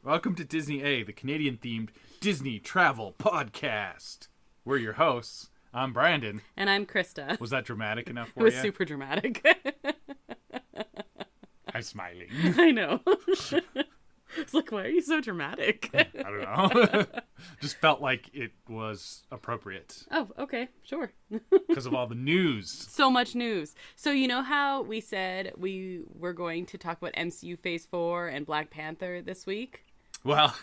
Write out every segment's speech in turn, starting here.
Welcome to Disney A, the Canadian-themed Disney travel podcast. We're your hosts. I'm Brandon. And I'm Krysta. Was that dramatic enough for you? It was you? Super dramatic. I'm smiling. I know. It's like, why are you so dramatic? I don't know. Just felt like it was appropriate. Oh, okay. Sure. Because of all the news. So much news. So you know how we said we were going to talk about MCU Phase 4 and Black Panther this week? Well,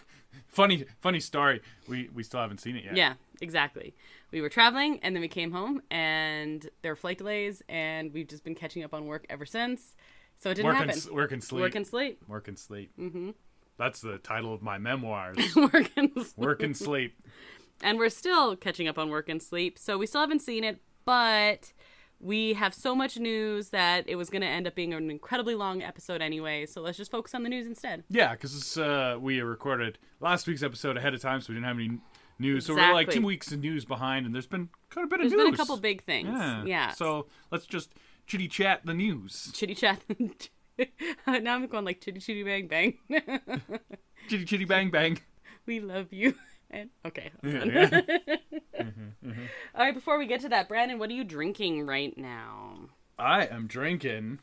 funny story. We still haven't seen it yet. Yeah, exactly. We were traveling, and then we came home, and there were flight delays, and we've just been catching up on work ever since. So it didn't happen. Work and sleep. Work and sleep. Work and sleep. Mm-hmm. That's the title of my memoirs. Work and sleep. Work and sleep. And we're still catching up on work and sleep, so we still haven't seen it, but we have so much news that it was going to end up being an incredibly long episode anyway, so let's just focus on the news instead. Yeah, because we recorded last week's episode ahead of time, so we didn't have any news. So Exactly. we're like 2 weeks of news behind, and there's been quite a bit of news. There's been a couple big things. Yeah. So let's just chitty-chat the news. Chitty-chat. Now I'm going like chitty-chitty-bang-bang. Chitty-chitty-bang-bang. We love you. And okay. Yeah. All right, before we get to that, Brandon, what are you drinking right now? I am drinking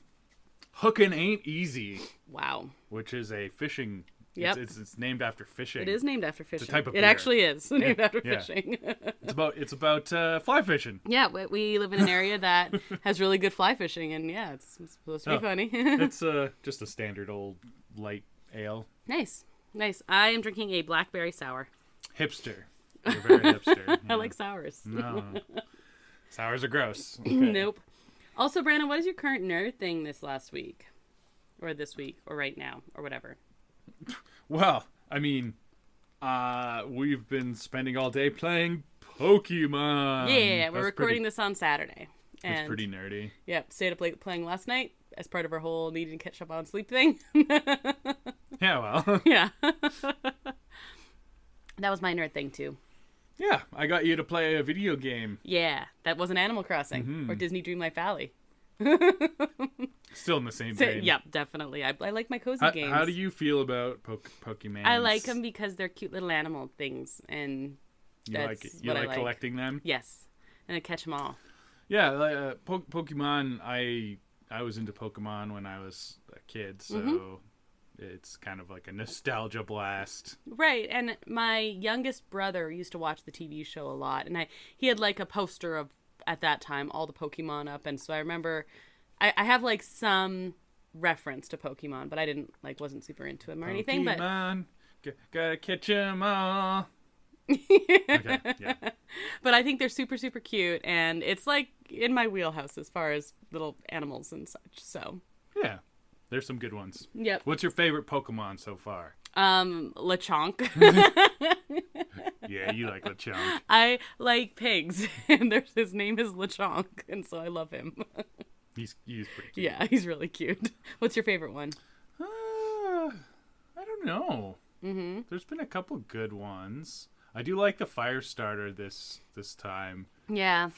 Hookin' Ain't Easy. Wow. Which is a fishing... Yep. It's named after fishing. It is named after fishing. It's a type of It beer. actually is named after Yeah. fishing. It's about fly fishing. Yeah, we live in an area that has really good fly fishing, and yeah, it's supposed to be funny. It's just a standard old light ale. Nice. I am drinking a blackberry sour. Hipster. You're very hipster. I Yeah. like sours. No. Sours are gross. Okay. Nope. Also, Brandon, what is your current nerd thing this last week? Or this week, or right now, or whatever? Well, I mean, we've been spending all day playing Pokemon. Yeah, we're recording this on Saturday. And It's pretty nerdy. Yep, stayed up late playing last night as part of our whole needing to catch up on sleep thing. Yeah, well. Yeah. That was my nerd thing, too. Yeah, I got you to play a video game. Yeah, that wasn't Animal Crossing or Disney Dreamlight Valley. Still in the same vein. Yeah, definitely. I like my cozy games. How do you feel about Pokemon? I like them because they're cute little animal things, and You that's like it. what I You like like. collecting them? Yes, and I catch them all. Yeah, Pokemon. I was into Pokemon when I was a kid, so it's kind of like a nostalgia blast. Right, and my youngest brother used to watch the TV show a lot, and he had like a poster of, at that time, all the Pokemon up, and so I remember I have like some reference to Pokemon, but I wasn't super into him or anything. But Pokemon, gotta catch 'em all. Okay, yeah. But I think they're super, super cute, and it's like in my wheelhouse as far as little animals and such. So Yeah, there's some good ones. yep. What's your favorite Pokemon so far? Lechonk. Yeah, you like Lechonk. I like pigs, and his name is Lechonk, and so I love him. He's pretty cute. Yeah, he's really cute. What's your favorite one? I don't know. Mm-hmm. There's been a couple good ones. I do like the fire starter this time. Yeah.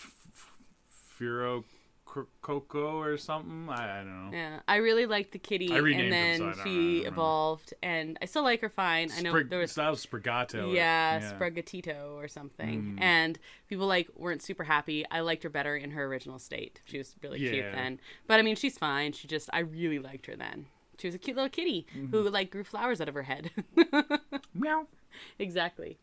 Furo Coco or something. I don't know. Yeah, I really liked the kitty, I renamed and him, so then I don't she remember. evolved, and I still like her fine. I know there was that was Sprigato. Sprigatito or something, and people weren't super happy. I liked her better in her original state. She was really cute then, but I mean she's fine. I really liked her then. She was a cute little kitty who grew flowers out of her head. Meow. Exactly.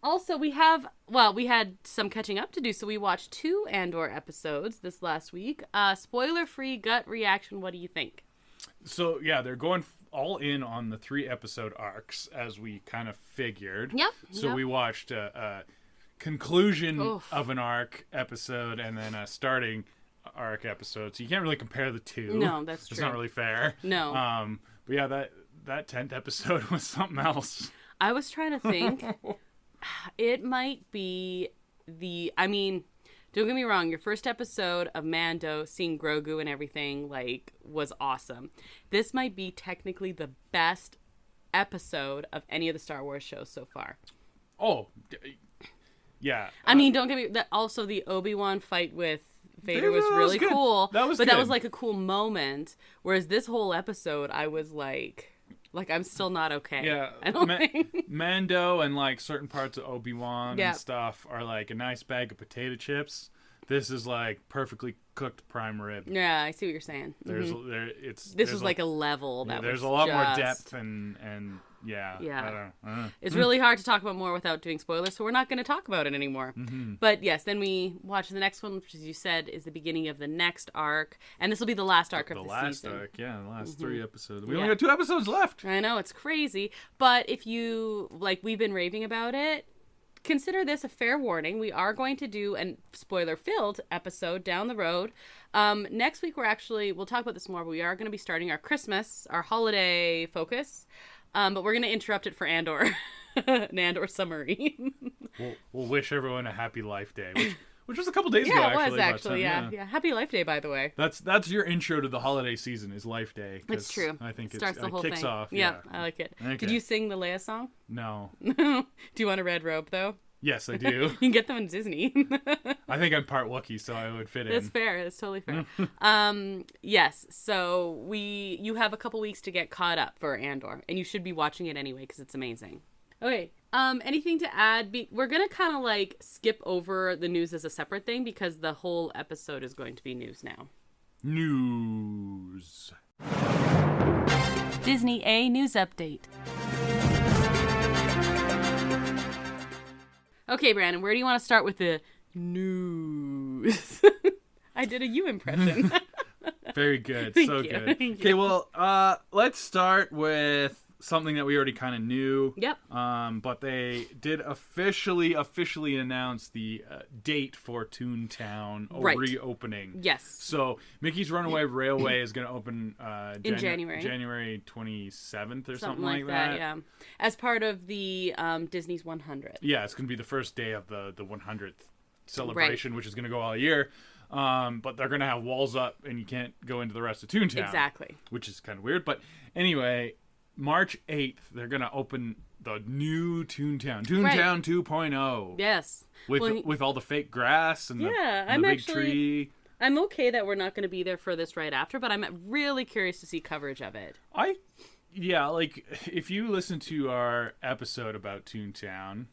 Also, we had some catching up to do, so we watched 2 Andor episodes this last week. Spoiler-free gut reaction, what do you think? So, yeah, they're going all in on the 3-episode arcs, as we kind of figured. Yep. So we watched a conclusion of an arc episode and then a starting arc episode. So you can't really compare the two. No, that's true. It's not really fair. No. But yeah, that 10th episode was something else. I was trying to think. It might be don't get me wrong, your first episode of Mando, seeing Grogu and everything, was awesome. This might be technically the best episode of any of the Star Wars shows so far. Oh, yeah. I mean, don't get me... Also, the Obi-Wan fight with Vader was really cool. That was but good. that was a cool moment. Whereas this whole episode, I was like Like, I'm still not okay. Yeah, I don't think. Mando and like certain parts of Obi-Wan Yeah. and stuff are like a nice bag of potato chips. This is like perfectly cooked prime rib. Yeah, I see what you're saying. There's This there's was like a level that there's was a lot more just- depth and yeah. Yeah. I don't know. It's really hard to talk about more without doing spoilers, so we're not going to talk about it anymore. But yes, then we watch the next one, which, as you said, is the beginning of the next arc, and this will be the last arc of the last season. arc, yeah, the last 3 episodes. We Yeah. only got 2 episodes left. I know, it's crazy. But if you, like, we've been raving about it, consider this a fair warning. We are going to do a spoiler-filled episode down the road. Next week, we'll talk about this more, but we are going to be starting our Christmas, our holiday focus. But we're going to interrupt it for Andor, an Andor summary. We'll wish everyone a happy Life Day, which was a couple days ago, Yeah, it actually. was actually, yeah. Happy Life Day, by the way. That's your intro to the holiday season is Life Day. 'Cause It's true. I think Starts the whole kicks thing. off. Yeah, I like it. Okay. Did you sing the Leia song? No. Do you want a red robe, though? Yes, I do. You can get them in Disney. I think I'm part Wookiee, so I would fit in. That's fair. That's totally fair. Yes. So you have a couple weeks to get caught up for Andor, and you should be watching it anyway because it's amazing. Okay. Anything to add? We're gonna kind of like skip over the news as a separate thing because the whole episode is going to be news now. News. Disney A news update. Okay, Brandon, where do you want to start with the news? I did a you impression. Very good. Thank So you. good. Thank Okay, well, let's start with something that we already kind of knew. Yep. But they did officially announce the date for Toontown Right. reopening. Yes. So Mickey's Runaway Railway is going to open In January. January 27th or Something like that, yeah. As part of the Disney's 100. Yeah, it's going to be the first day of the 100th celebration, which is going to go all year. But they're going to have walls up, and you can't go into the rest of Toontown. Exactly. Which is kind of weird. But anyway, March 8th, they're going to open the new Toontown. Toontown 2.0. Yes. With all the fake grass and I'm the big actually- tree. I'm okay that we're not going to be there for this right after, but I'm really curious to see coverage of it. Like, if you listen to our episode about Toontown...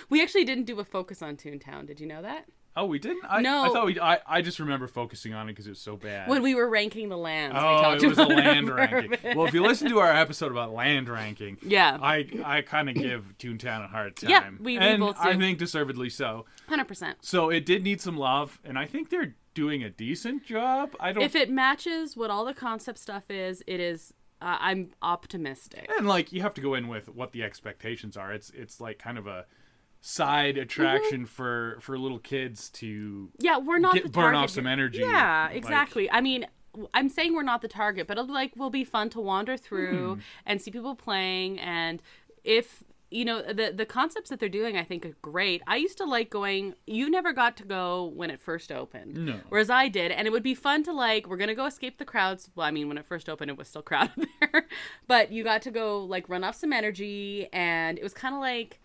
We actually didn't do a focus on Toontown. Did you know that? Oh, we didn't? No. I thought I just remember focusing on it because it was so bad. When we were ranking the lands. Oh, we it was a about it land for a ranking. bit. Well, if you listen to our episode about land ranking, Yeah. I kind of give Toontown a hard time. Yeah, we both do. I think deservedly so. 100%. So it did need some love, and I think they're doing a decent job. If it matches what all the concept stuff is, it is... I'm optimistic. And like you have to go in with what the expectations are. It's like kind of a side attraction for little kids to we're not the target. burn off some energy. Yeah, exactly. I mean, I'm saying we're not the target, but it will be fun to wander through and see people playing. And if the concepts that they're doing, I think are great. I used to like going. You never got to go when it first opened, No. whereas I did, and it would be fun to we're gonna go escape the crowds. Well, I mean, when it first opened, it was still crowded there, but you got to go run off some energy, and it was kind of like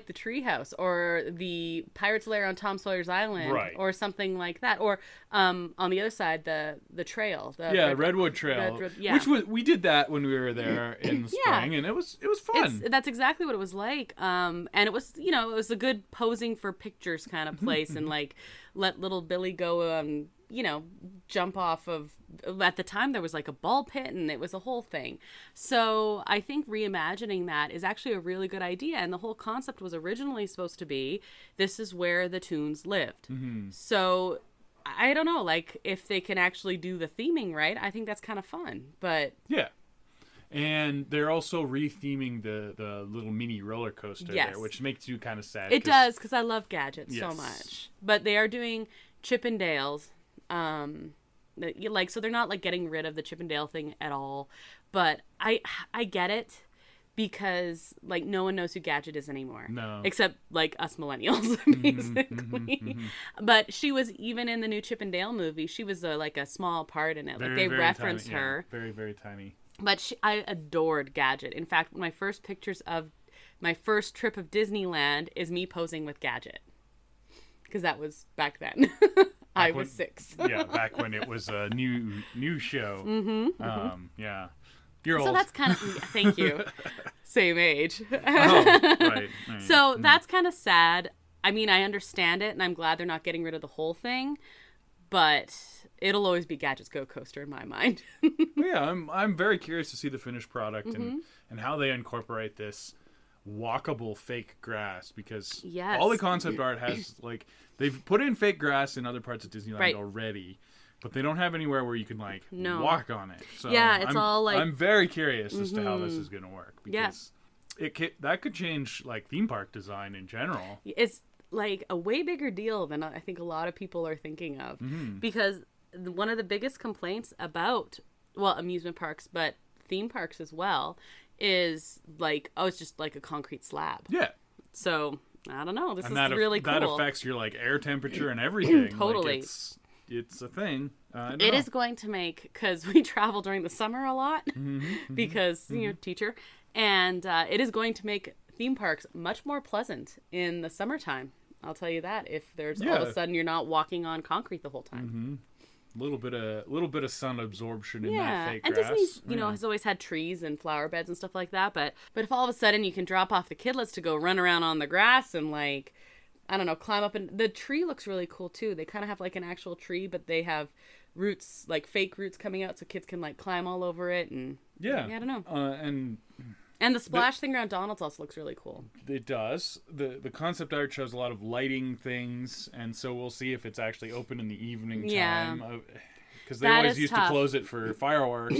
the Treehouse or the Pirate's Lair on Tom Sawyer's Island, Right. or something like that, or on the other side, the trail, Redwood Trail, yeah. which we did that when we were there in the spring, and it was fun. That's exactly what it was like, and it was it was a good posing for pictures kind of place, and let little Billy go jump off of. At the time there was a ball pit, and it was a whole thing. So I think reimagining that is actually a really good idea, and the whole concept was originally supposed to be this is where the Toons lived. So I don't know, if they can actually do the theming right, I think that's kind of fun. But yeah. And they're also re-theming the little mini roller coaster there, which makes you kind of sad. It does, because I love gadgets so Yes. much. But they are doing Chip and Dales. So they're not getting rid of the Chip and Dale thing at all. But I get it, because no one knows who Gadget is anymore. No. Except us millennials, basically. But she was, even in the new Chip and Dale movie, she was a small part in it. Very, they very referenced tiny, her. Yeah, very, very tiny. But I adored Gadget. In fact, my first pictures of my first trip of Disneyland is me posing with Gadget. Because that was back then. I was 6. Yeah, back when it was a new show. Yeah. You're old. So that's kind of, thank you. Same age. Right. So that's kind of sad. I mean, I understand it, and I'm glad they're not getting rid of the whole thing, but it'll always be Gadget's Go Coaster in my mind. Yeah, I'm very curious to see the finished product and how they incorporate this walkable fake grass, because all the concept art has, like, they've put in fake grass in other parts of Disneyland already, but they don't have anywhere where you can, like, walk on it. So yeah, it's all like... I'm very curious as to how this is going to work, because that could change, like, theme park design in general. It's, like, a way bigger deal than I think a lot of people are thinking of, because one of the biggest complaints about, well, amusement parks, but theme parks as well, is, like, oh, it's just, like, a concrete slab. Yeah. So, I don't know. This is really cool. That affects your, like, air temperature and everything. Totally. Like, it's a thing. It is going to make, because we travel during the summer a lot, because, you know, teacher, and it is going to make theme parks much more pleasant in the summertime. I'll tell you that. If there's all of a sudden you're not walking on concrete the whole time. A little bit of sun absorption in that fake and grass. Disney's, you know, has always had trees and flower beds and stuff like that. But if all of a sudden you can drop off the kidlets to go run around on the grass and, like, I don't know, climb up, and the tree looks really cool too. They kind of have like an actual tree, but they have roots, like fake roots coming out, so kids can like climb all over it. And I don't know. And the splash thing around Donald's also looks really cool. It does. The concept art shows a lot of lighting things, and so we'll see if it's actually open in the evening time. Because they always used to close it for fireworks.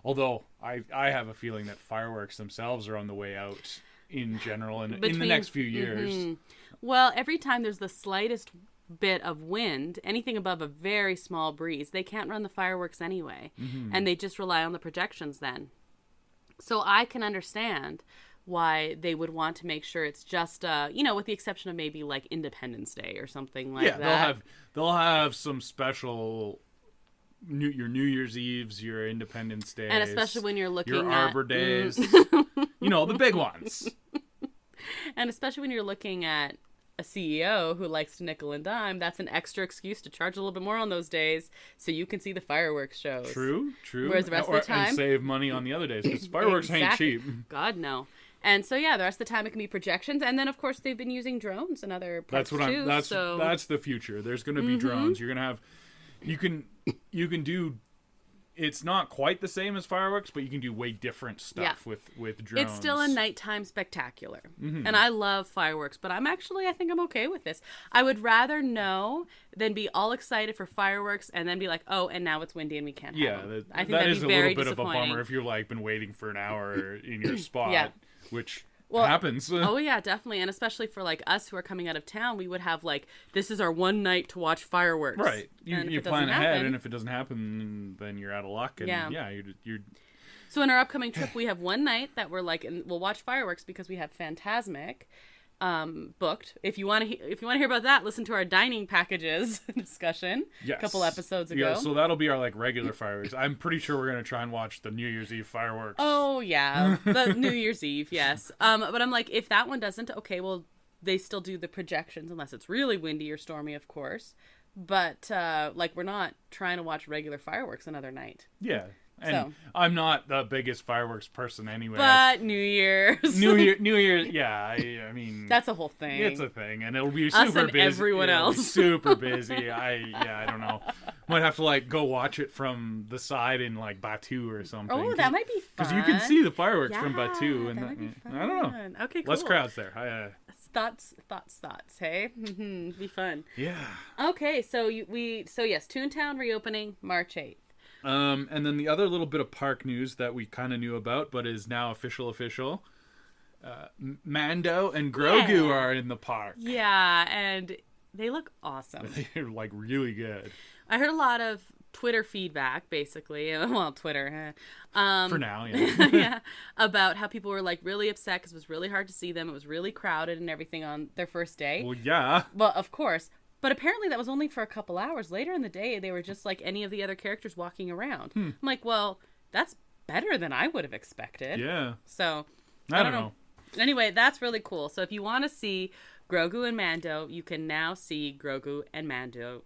Although I have a feeling that fireworks themselves are on the way out in general in the next few years. Well, every time there's the slightest bit of wind, anything above a very small breeze, they can't run the fireworks anyway. And they just rely on the projections then. So I can understand why they would want to make sure it's just, you know, with the exception of maybe like Independence Day or something like that. Yeah, they'll have some special your New Year's Eves, your Independence Days, and especially when you're looking your at Arbor Days, you know, the big ones. And especially when you're looking at a CEO who likes to nickel and dime, that's an extra excuse to charge a little bit more on those days so you can see the fireworks shows. True. Whereas the rest of the time... And save money on the other days, because fireworks ain't cheap. God, no. And so, yeah, the rest of the time it can be projections. And then, of course, they've been using drones and other parts too. That's the future. There's going to be drones. You're going to have... You can do... It's not quite the same as fireworks, but you can do way different stuff with drones. It's still a nighttime spectacular. And I love fireworks, but I think I'm okay with this. I would rather know than be all excited for fireworks and then be like, oh, and now it's windy and we can't have them. I think that that'd is be a very little bit of a disappointing. bummer if you've like been waiting for an hour in your spot, which... happens. Oh yeah, definitely. And especially for like us who are coming out of town, we would have like, this is our one night to watch fireworks. Right. You plan ahead, and if it doesn't happen, then you're out of luck. And you're... So in our upcoming trip, we have one night that we're like, and we'll watch fireworks because we have Fantasmic booked. If you want to hear about that, listen to our dining packages discussion a couple episodes ago. Yeah, so that'll be our like regular fireworks. I'm pretty sure we're gonna try and watch the New Year's Eve fireworks. Oh yeah, the New Year's Eve, yes. But I'm like, if that one doesn't, okay, well they still do the projections unless it's really windy or stormy, of course. But like we're not trying to watch regular fireworks another night. Yeah. And I'm not the biggest fireworks person anyway. But New Year's. New Year, yeah. I mean... That's a whole thing. It's a thing, and it'll be Us super and busy. everyone else. Super busy. I don't know. Might have to, like, go watch it from the side in, like, Batu or something. Oh, that might be fun. Because you can see the fireworks from Batu. And that might be fun. I don't know. Okay, cool. Less crowds there. Thoughts, hey? Be fun. Yeah. Okay, so yes, Toontown reopening March 8th. And then the other little bit of park news that we kind of knew about, but is now official. Mando and Grogu are in the park. Yeah, and they look awesome. They're like really good. I heard a lot of Twitter feedback, basically. Well, Twitter. For now, yeah. Yeah, about how people were like really upset because it was really hard to see them. It was really crowded and everything on their first day. Well, yeah. Well, of course. But apparently that was only for a couple hours. Later in the day, they were just like any of the other characters walking around. I'm like, well, that's better than I would have expected. Yeah. So, I don't know. Anyway, that's really cool. So if you want to see Grogu and Mando, you can now see Grogu and Mando.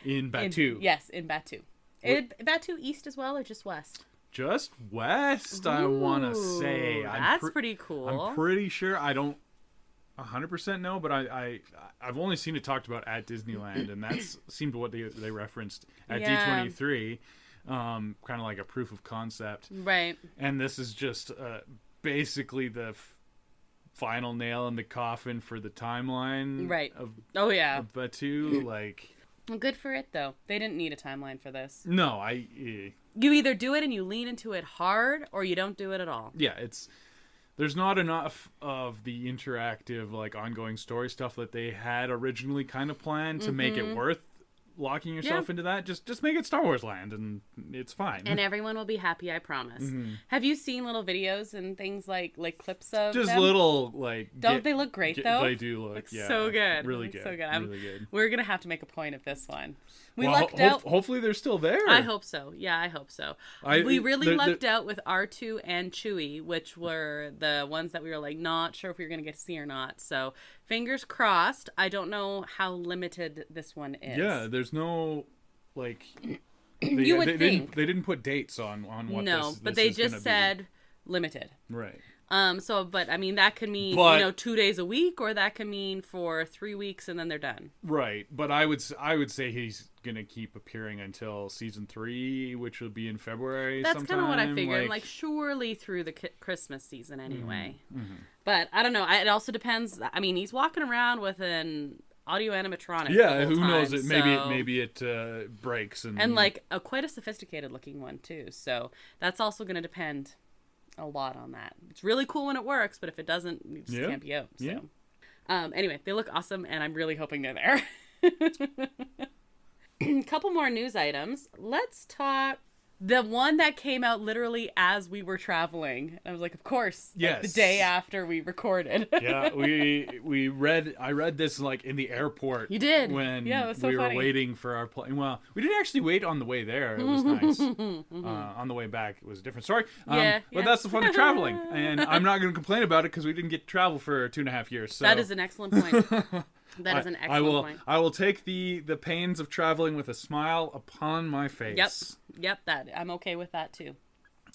In Batu. Yes, in Batu. Batu east as well, or just west? Just west, I want to say. That's pretty cool. I'm pretty sure. I don't 100% know, but I've only seen it talked about at Disneyland, and that's seemed what they referenced at D23, kind of like a proof of concept. Right. And this is just basically the final nail in the coffin for the timeline. Right. Of Batu, like. Well, good for it, though. They didn't need a timeline for this. No, You either do it and you lean into it hard, or you don't do it at all. Yeah, there's not enough of the interactive, like, ongoing story stuff that they had originally kind of planned to make it worth locking yourself into that. Just make it Star Wars Land, and it's fine. And everyone will be happy, I promise. Have you seen little videos and things like clips of just them? Little, like... Don't they look great, though? They do look, so good. Really good. So good. Really good. We're going to have to make a point of this one. We lucked out. Hopefully they're still there. I hope so. Yeah, I hope so. We really lucked out with R2 and Chewie, which were the ones that we were like not sure if we were going to get to see or not. So fingers crossed. I don't know how limited this one is. Yeah, there's no like. You would think they didn't put dates on what. No, but they just said limited. Right. But I mean, that could mean 2 days a week, or that could mean for 3 weeks and then they're done. Right, but I would say he's gonna keep appearing until season 3, which will be in February. That's kind of what I figured. Like surely through the Christmas season anyway. Mm-hmm. But I don't know. It also depends. I mean, he's walking around with an audio animatronic. Yeah, who knows? Maybe it breaks and like quite a sophisticated looking one too. So that's also going to depend a lot on that. It's really cool when it works, but if it doesn't, you just can't be out. So. Yeah. Anyway, they look awesome, and I'm really hoping they're there. Couple more news items. Let's talk the one that came out literally as we were traveling. I was like, of course. Yes. Like, the day after we recorded. Yeah, I read this like in the airport. You did. When it was so we funny. were waiting for our plane. Well, we didn't actually wait on the way there. It was nice. On the way back, it was a different story. But that's the fun of traveling. And I'm not going to complain about it because we didn't get to travel for 2.5 years. So. That is an excellent point. That is an excellent point. I will take the pains of traveling with a smile upon my face. Yep. That I'm okay with that too.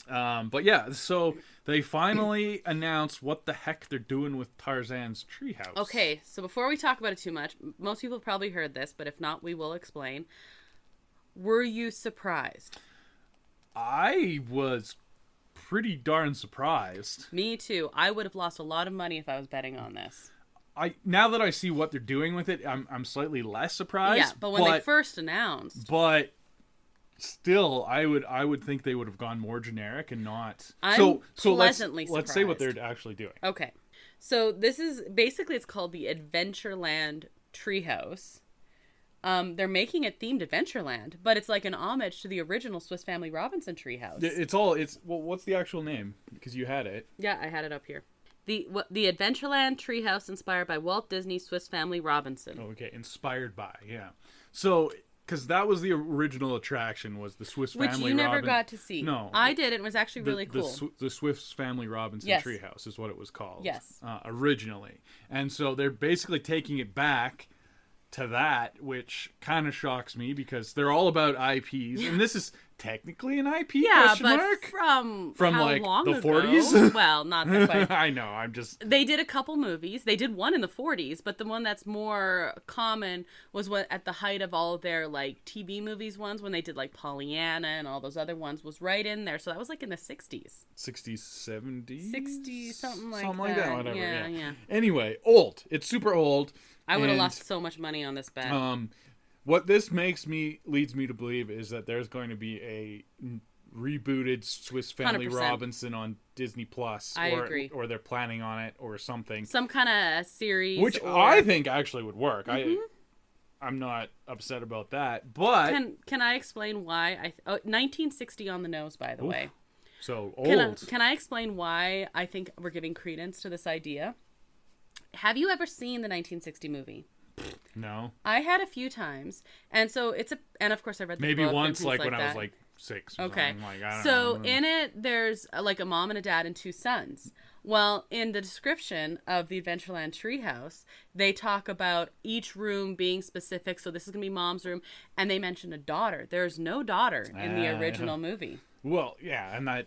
But yeah, so they finally announced what the heck they're doing with Tarzan's treehouse. Okay, so before we talk about it too much, most people have probably heard this, but if not, we will explain. Were you surprised? I was pretty darn surprised. Me too. I would have lost a lot of money if I was betting on this. Now that I see what they're doing with it, I'm slightly less surprised. Yeah, but when they first announced, but still, I would think they would have gone more generic and not. I'm pleasantly surprised. Let's say what they're actually doing. Okay, so this is basically it's called the Adventureland Treehouse. They're making it themed Adventureland, but it's like an homage to the original Swiss Family Robinson treehouse. What's the actual name? Because you had it. Yeah, I had it up here. The Adventureland Treehouse inspired by Walt Disney's Swiss Family Robinson. Oh, okay, inspired by, yeah. So, because that was the original attraction, was the Swiss Family Robinson. Which you never got to see. No. I did. It was actually really cool. The Swiss Family Robinson Treehouse is what it was called. Yes. Originally. And so they're basically taking it back to that, which kind of shocks me because they're all about IPs. And this is technically an IP, question mark? From how like long the ago? 40s? Well, not that quite. I know, They did a couple movies. They did one in the 40s, but the one that's more common was at the height of all of their like TV movies ones when they did like Pollyanna and all those other ones was right in there. So that was like in the 60s. 60s, 70s? 60s, something like that. Whatever, yeah. Anyway, old. It's super old. I would have lost so much money on this bet. What this leads me to believe is that there's going to be a rebooted Swiss Family 100%. Robinson on Disney Plus. I agree. Or they're planning on it or something. Some kind of series. Which I think actually would work. Mm-hmm. I'm not upset about that. But can I explain why? 1960 on the nose, by the way. So old. Can I explain why I think we're giving credence to this idea? Have you ever seen the 1960 movie? No. I had a few times, and so and of course I read the maybe book once, and like when that. I was like 6 or okay. something. Like, I don't so know. In it, there's like a mom and a dad and 2 sons. Well, in the description of the Adventureland Treehouse, they talk about each room being specific. So this is going to be mom's room. And they mention a daughter. There's no daughter in the original movie. Well, yeah, and that...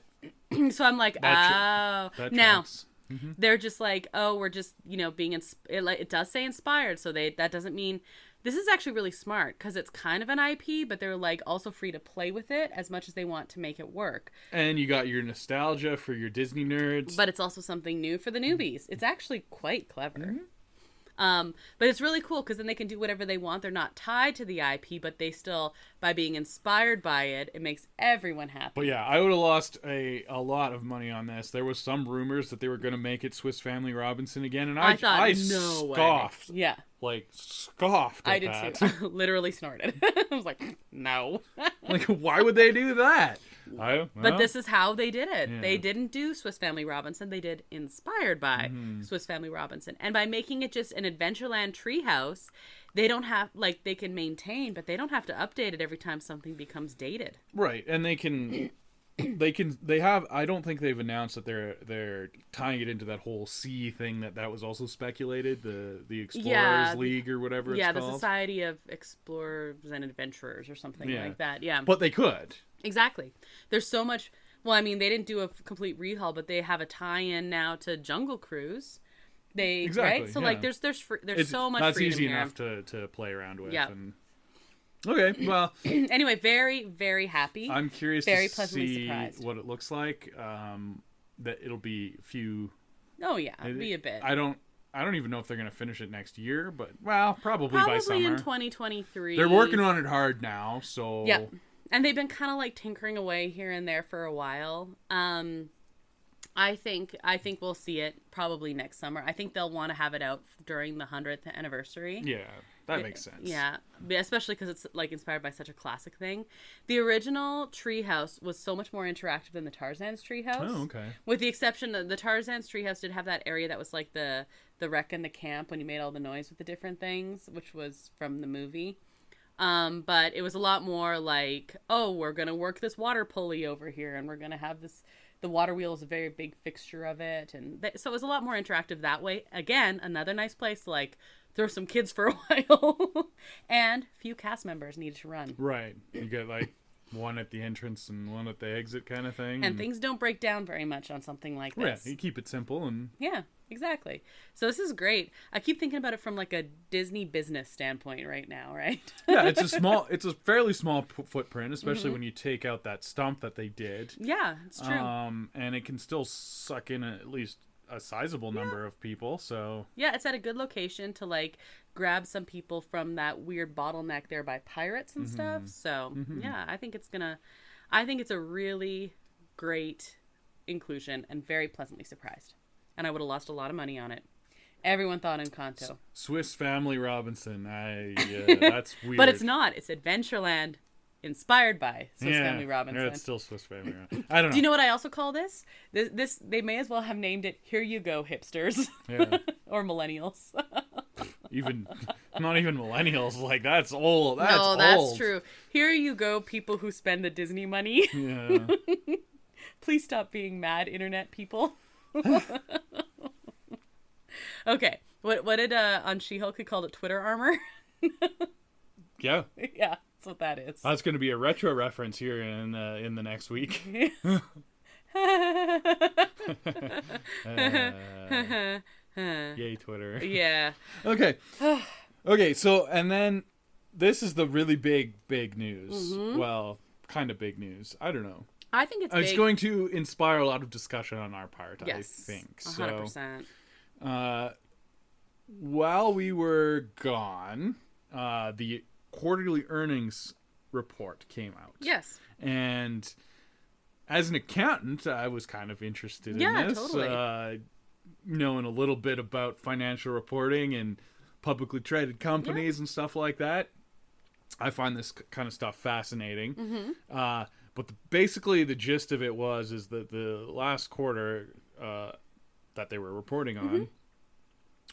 So I'm like, that now... Mm-hmm. They're just like, oh, we're just, being it does say inspired, so that doesn't mean this is actually really smart because it's kind of an IP, but they're like also free to play with it as much as they want to make it work. And you got your nostalgia for your Disney nerds, but it's also something new for the newbies. It's actually quite clever. But it's really cool because then they can do whatever they want. They're not tied to the IP, but they still, by being inspired by it, it makes everyone happy. But yeah, I would have lost a lot of money on this. There was some rumors that they were going to make it Swiss Family Robinson again, and I thought, I scoffed. Yeah. Like, scoffed at I did that. too. Literally snorted. I was like, no. Like, why would they do that? But this is how they did it. Yeah. They didn't do Swiss Family Robinson. They did inspired by Swiss Family Robinson. And by making it just an Adventureland treehouse, they don't have, like, they can maintain, but they don't have to update it every time something becomes dated. Right. And they can... They have. I don't think they've announced that they're tying it into that whole sea thing that was also speculated, the Explorers League or whatever it's called. Yeah, the Society of Explorers and Adventurers or something like that. Yeah, but they could. Exactly. There's so much. Well, I mean, they didn't do a complete rehaul, but they have a tie-in now to Jungle Cruise. Right. So like, there's so much. That's freedom easy here. enough to play around with. Yeah. Okay, well... Anyway, very, very happy. I'm curious very to pleasantly see surprised. what it looks like. That it'll be a few... Oh, yeah, it'll be a bit. I don't even know if they're going to finish it next year, but, well, probably by summer. Probably in 2023. They're working on it hard now, so... Yeah, and they've been kind of, like, tinkering away here and there for a while. I think we'll see it probably next summer. I think they'll want to have it out during the 100th anniversary. Yeah, that makes sense. Yeah, especially because it's like inspired by such a classic thing. The original Treehouse was so much more interactive than the Tarzan's Treehouse. Oh, okay. With the exception of the Tarzan's Treehouse did have that area that was like the wreck in the camp when you made all the noise with the different things, which was from the movie. But it was a lot more like, oh, we're going to work this water pulley over here and we're going to have this... The water wheel is a very big fixture of it. And so it was a lot more interactive that way. Again, another nice place to, like, throw some kids for a while. And few cast members needed to run. Right. You get, like, one at the entrance and one at the exit kind of thing. And things don't break down very much on something like this. Yeah, you keep it simple and... Yeah, exactly. So this is great. I keep thinking about it from, like, a Disney business standpoint right now, right? Yeah, it's a fairly small footprint, especially when you take out that stump that they did. Yeah, it's true. And it can still suck in at least a sizable number of people, so... Yeah, it's at a good location to, like, grab some people from that weird bottleneck there by pirates and stuff. So, yeah, I think it's a really great inclusion and very pleasantly surprised. And I would have lost a lot of money on it. Everyone thought Encanto. Swiss Family Robinson. That's weird. But it's not. It's Adventureland inspired by Swiss Family Robinson. Yeah, it's still Swiss Family Robinson. I don't know. Do you know what I also call this? This they may as well have named it Here You Go, Hipsters. Yeah. Or Millennials. Not even millennials. Like, that's old. That's no, that's old. true. Here you go, people who spend the Disney money. Yeah. Please stop being mad, internet people. Okay. What did on She-Hulk he called it Twitter armor? Yeah. Yeah, that's what that is. That's going to be a retro reference here in the next week. Yay, Twitter. Yeah. Okay, so, and then this is the really big news. Well, kind of big news. I don't know. I think it's big. It's going to inspire a lot of discussion on our part, yes, I think. 100%. So, while we were gone, the quarterly earnings report came out. Yes. And as an accountant, I was kind of interested in this. Totally. Knowing a little bit about financial reporting and publicly traded companies and stuff like that. I find this kind of stuff fascinating. But basically the gist of it is that the last quarter that they were reporting on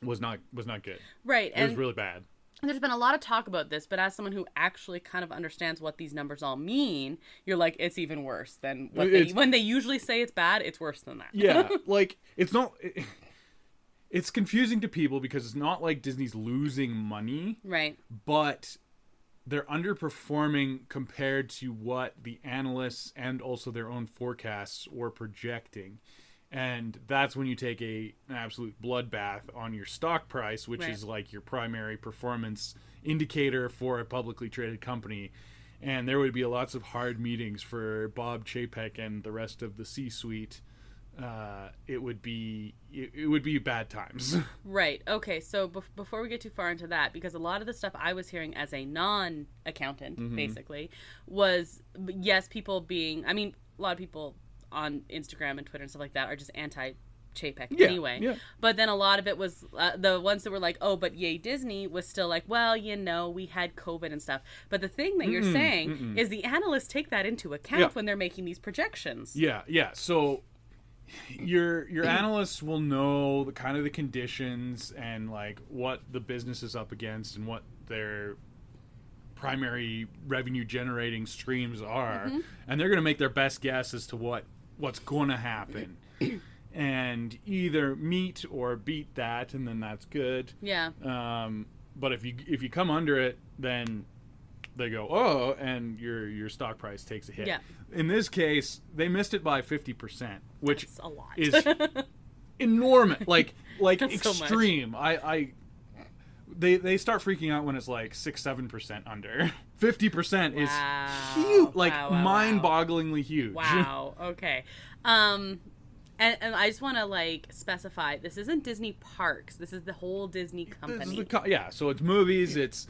was not good. Right. It was really bad. there's been a lot of talk about this, but as someone who actually kind of understands what these numbers all mean, you're like, it's even worse than when they usually say it's bad, it's worse than that. Yeah, like, it's confusing to people because it's not like Disney's losing money. Right. But they're underperforming compared to what the analysts and also their own forecasts were projecting. And that's when you take an absolute bloodbath on your stock price, which is like your primary performance indicator for a publicly traded company. And there would be lots of hard meetings for Bob Chapek and the rest of the C-suite. It would be bad times. Right. Okay. So before we get too far into that, because a lot of the stuff I was hearing as a non-accountant, basically, was, yes, people being, I mean, a lot of people on Instagram and Twitter and stuff like that are just anti-Chapek anyway. Yeah. But then a lot of it was the ones that were like, oh, but yay Disney was still like, well, you know, we had COVID and stuff. But the thing that you're saying is the analysts take that into account when they're making these projections. Yeah. So your analysts will know the kind of the conditions and like what the business is up against and what their primary revenue generating streams are, and they're going to make their best guess as to what's going to happen and either meet or beat that, and then that's good. Yeah. But if you come under it, then they go, oh, and your stock price takes a hit. Yeah. In this case, they missed it by 50%, which That's a lot. is enormous, like extreme. So They start freaking out when it's like 6-7% under. 50% is huge, like mind-bogglingly huge. Wow. Okay. And I just want to like specify, this isn't Disney Parks. This is the whole Disney company. So it's movies, it's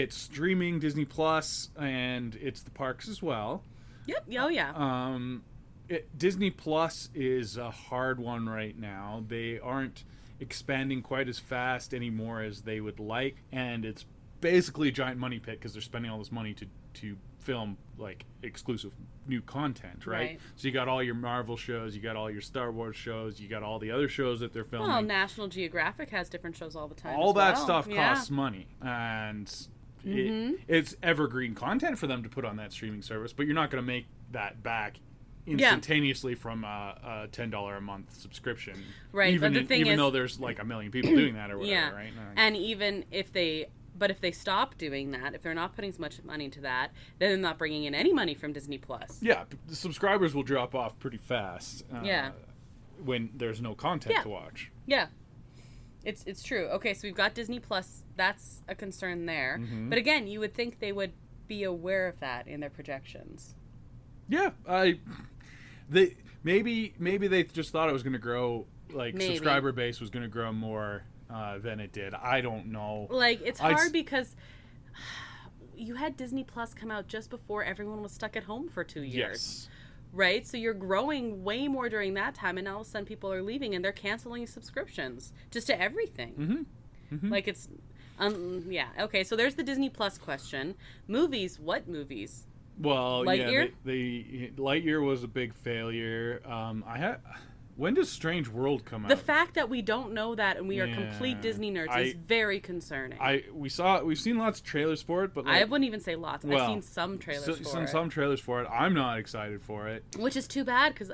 streaming Disney Plus, and it's the parks as well. Yep. Oh yeah. Disney Plus is a hard one right now. They aren't expanding quite as fast anymore as they would like, and it's basically a giant money pit because they're spending all this money to film like exclusive new content, right? So you got all your Marvel shows, you got all your Star Wars shows, you got all the other shows that they're filming. Well, National Geographic has different shows all the time. All that stuff costs money, and it's evergreen content for them to put on that streaming service, but you're not going to make that back instantaneously from a $10 a month subscription, right? Even though there's like 1 million people doing that or whatever, right? And even if they stop doing that, if they're not putting as much money into that, then they're not bringing in any money from Disney Plus. Yeah, the subscribers will drop off pretty fast. When there's no content to watch. Yeah, it's true. Okay, so we've got Disney Plus. That's a concern there. But again, you would think they would be aware of that in their projections. Yeah, maybe they just thought it was going to grow, like subscriber base was going to grow more than it did. I don't know. Like, it's hard because you had Disney Plus come out just before everyone was stuck at home for 2 years. Yes. Right? So you're growing way more during that time, and all of a sudden people are leaving and they're canceling subscriptions just to everything. Like, it's okay, so there's the Disney Plus question. Movies, what movies? Well, Lightyear? Lightyear was a big failure. When does Strange World come out? The fact that we don't know that and we are complete Disney nerds is very concerning. We've seen lots of trailers for it, but I wouldn't even say lots. I've seen some trailers for it. Some trailers for it. I'm not excited for it. Which is too bad because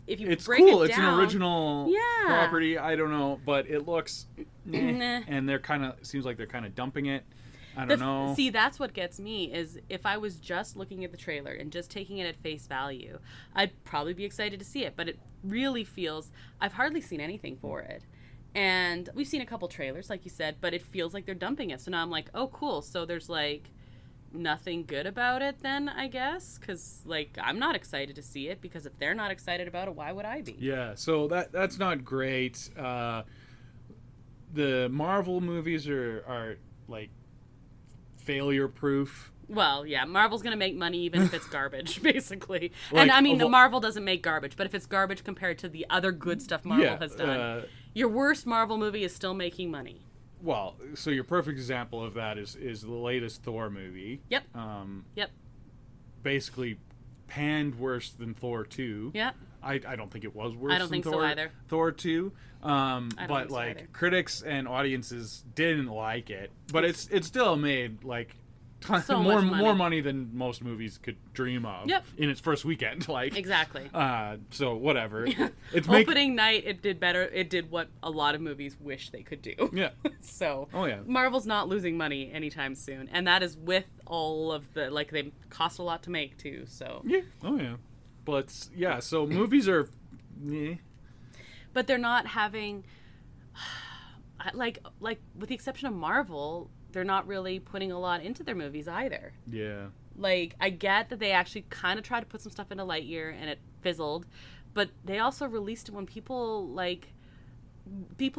if you it's break cool. it It's down, an original property. I don't know, but it looks and they're seems like they're kind of dumping it. I don't know. See, that's what gets me, is if I was just looking at the trailer and just taking it at face value, I'd probably be excited to see it. But it really feels, I've hardly seen anything for it. And we've seen a couple trailers, like you said, but it feels like they're dumping it. So now I'm like, oh, cool. So there's like nothing good about it then, I guess? Because like I'm not excited to see it, because if they're not excited about it, why would I be? Yeah, so that's not great. The Marvel movies are like failure proof. Well, yeah, Marvel's gonna make money even if it's garbage, basically. And I mean, Marvel doesn't make garbage, but if it's garbage compared to the other good stuff Marvel has done, your worst Marvel movie is still making money. Well, so your perfect example of that is the latest Thor movie. Yep. Basically panned worse than Thor 2. Yep. I don't think it was worse. I don't think so either. Thor 2. But like either. Critics and audiences didn't like it, but it's still made like so more money than most movies could dream of. Yep. In its first weekend. Like exactly. So whatever. It's opening night. It did better. It did what a lot of movies wish they could do. Yeah. So. Oh yeah. Marvel's not losing money anytime soon, and that is with all of the like they cost a lot to make too. So. Yeah. Oh yeah. But yeah. So movies are. Yeah. But they're not having. Like with the exception of Marvel. They're not really putting a lot into their movies either. Yeah. Like, I get that they actually kind of tried to put some stuff into Lightyear and it fizzled, but they also released it when people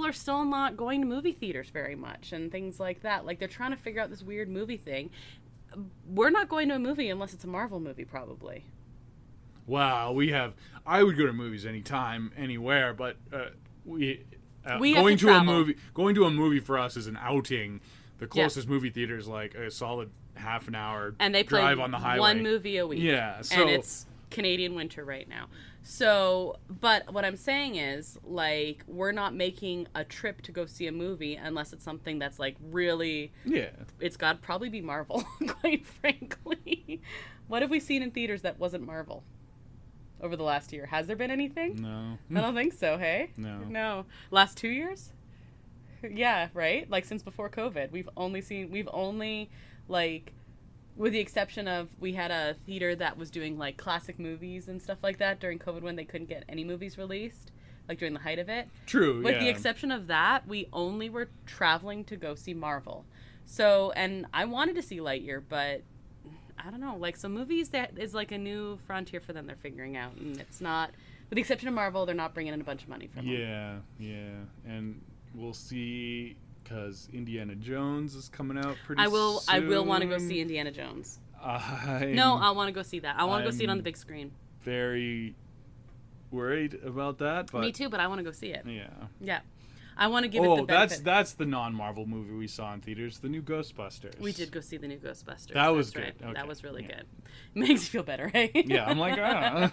are still not going to movie theaters very much and things like that. Like, they're trying to figure out this weird movie thing. We're not going to a movie unless it's a Marvel movie, probably. Wow, I would go to movies anytime, anywhere, but going to a movie for us is an outing. The closest movie theater is like a solid half an hour and they drive on the highway. One movie a week. Yeah. So, and it's Canadian winter right now. So, but what I'm saying is, like, we're not making a trip to go see a movie unless it's something that's, like, really... Yeah. It's got to probably be Marvel, quite frankly. What have we seen in theaters that wasn't Marvel over the last year? Has there been anything? No. I don't think so, hey? No. Last 2 years? Yeah, right? Like, since before COVID. We've only, like, with the exception of we had a theater that was doing, like, classic movies and stuff like that during COVID when they couldn't get any movies released, like, during the height of it. True, With the exception of that, we only were traveling to go see Marvel. So, and I wanted to see Lightyear, but I don't know. Like, so movies, that is, like, a new frontier for them they're figuring out, and it's not, with the exception of Marvel, they're not bringing in a bunch of money from them. Yeah, and... We'll see, because Indiana Jones is coming out pretty soon. I will want to go see Indiana Jones. I want to go see that. I want to go see it on the big screen. Very worried about that. But me too, but I want to go see it. Yeah. I want to give it the benefit. That's the non-Marvel movie we saw in theaters, the new Ghostbusters. We did go see the new Ghostbusters. That was good. Right. Okay. That was really good. Makes you feel better, right? Yeah, I'm like, I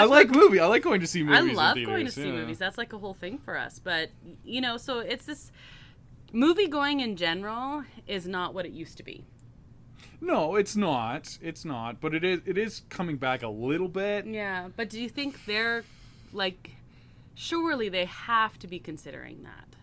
like movies. I like going to see movies. I love going to see movies. That's like a whole thing for us. But, so it's this movie going in general is not what it used to be. No, it's not. It's not. But it is coming back a little bit. Yeah, but do you think they're like... Surely they have to be considering that.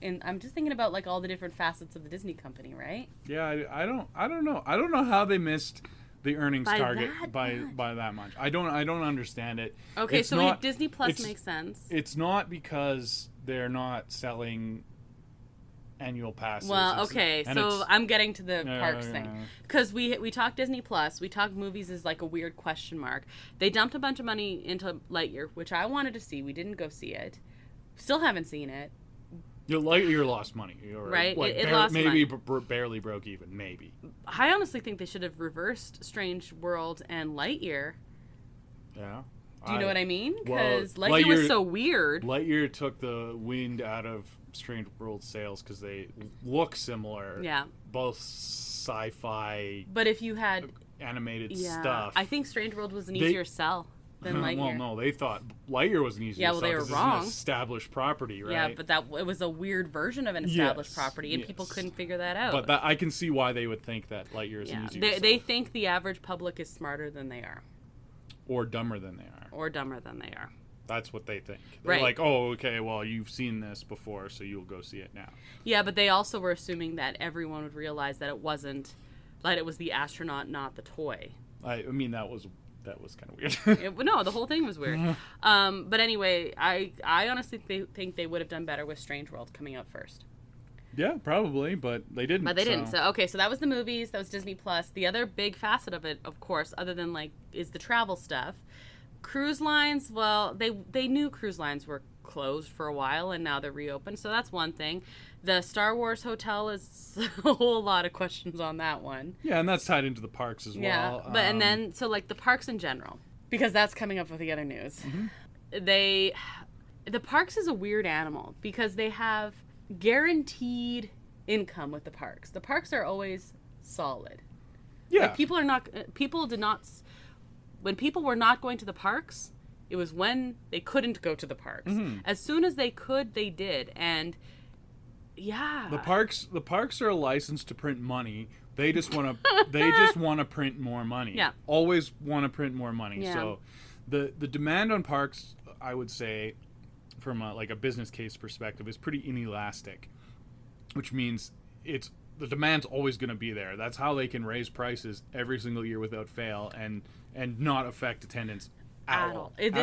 And I'm just thinking about like all the different facets of the Disney company, right? Yeah, I don't know. I don't know how they missed the earnings target by that much. I don't understand it. Okay, so Disney Plus makes sense. It's not because they're not selling annual passes. Well, okay, so I'm getting to the parks thing. Because we talk Disney Plus, we talk movies as like a weird question mark. They dumped a bunch of money into Lightyear, which I wanted to see. We didn't go see it. Still haven't seen it. Lightyear lost money. Right, it lost maybe money. Barely broke even, maybe. I honestly think they should have reversed Strange World and Lightyear. Yeah. Do you know what I mean? Because Lightyear was so weird. Lightyear took the wind out of Strange World sales because they look similar. Yeah. Both sci-fi. But if you had animated stuff, I think Strange World was an easier sell than Lightyear. Well, no, they thought Lightyear was an easier sell. Yeah, well, they were wrong. It's an established property, right? Yeah, but it was a weird version of an established property, and people couldn't figure that out. But I can see why they would think that Lightyear is an easier sell. They think the average public is smarter than they are. Or dumber than they are. That's what they think. They're like, oh, okay, well, you've seen this before, so you'll go see it now. Yeah, but they also were assuming that everyone would realize that it wasn't, that it was the astronaut, not the toy. I mean, that was kind of weird. No, the whole thing was weird. But anyway, I honestly think they would have done better with Strange World coming out first. Yeah, probably, but they didn't. So that was the movies. That was Disney Plus. The other big facet of it, of course, other than like, is the travel stuff. Cruise lines, well, they knew cruise lines were closed for a while, and now they're reopened, so that's one thing. The Star Wars hotel is a whole lot of questions on that one. Yeah, and that's tied into the parks as well. Yeah, but and then, so like the parks in general, because that's coming up with the other news. Mm-hmm. The parks is a weird animal, because they have guaranteed income with the parks. The parks are always solid. Yeah. Like when people were not going to the parks, It was when they couldn't go to the parks. As soon as they could, they did. And yeah. The parks are a license to print money. They just want to print more money. Yeah. Always want to print more money. Yeah. So the demand on parks, I would say, from a business case perspective, is pretty inelastic, which means the demand's always going to be there. That's how they can raise prices every single year without fail and not affect attendance at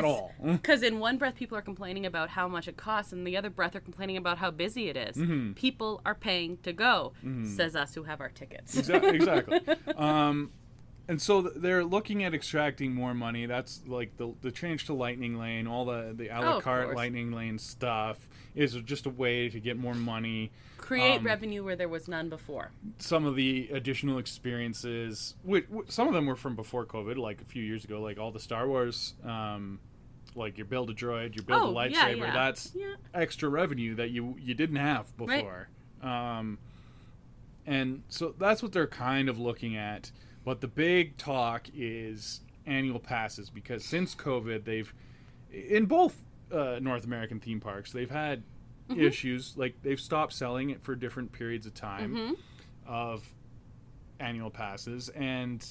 all. Because in one breath, people are complaining about how much it costs, and the other breath are complaining about how busy it is. People are paying to go, says us who have our tickets. Exactly. And so they're looking at extracting more money. That's like the change to Lightning Lane, all the a la carte Lightning Lane stuff is just a way to get more money. Create revenue where there was none before. Some of the additional experiences, some of them were from before COVID, like a few years ago, like all the Star Wars, like your build a droid, your build a lightsaber. Yeah. That's extra revenue that you didn't have before. Right. And so that's what they're kind of looking at. But the big talk is annual passes, because since COVID, they've, in both North American theme parks, they've had issues. Like, they've stopped selling it for different periods of time of annual passes, and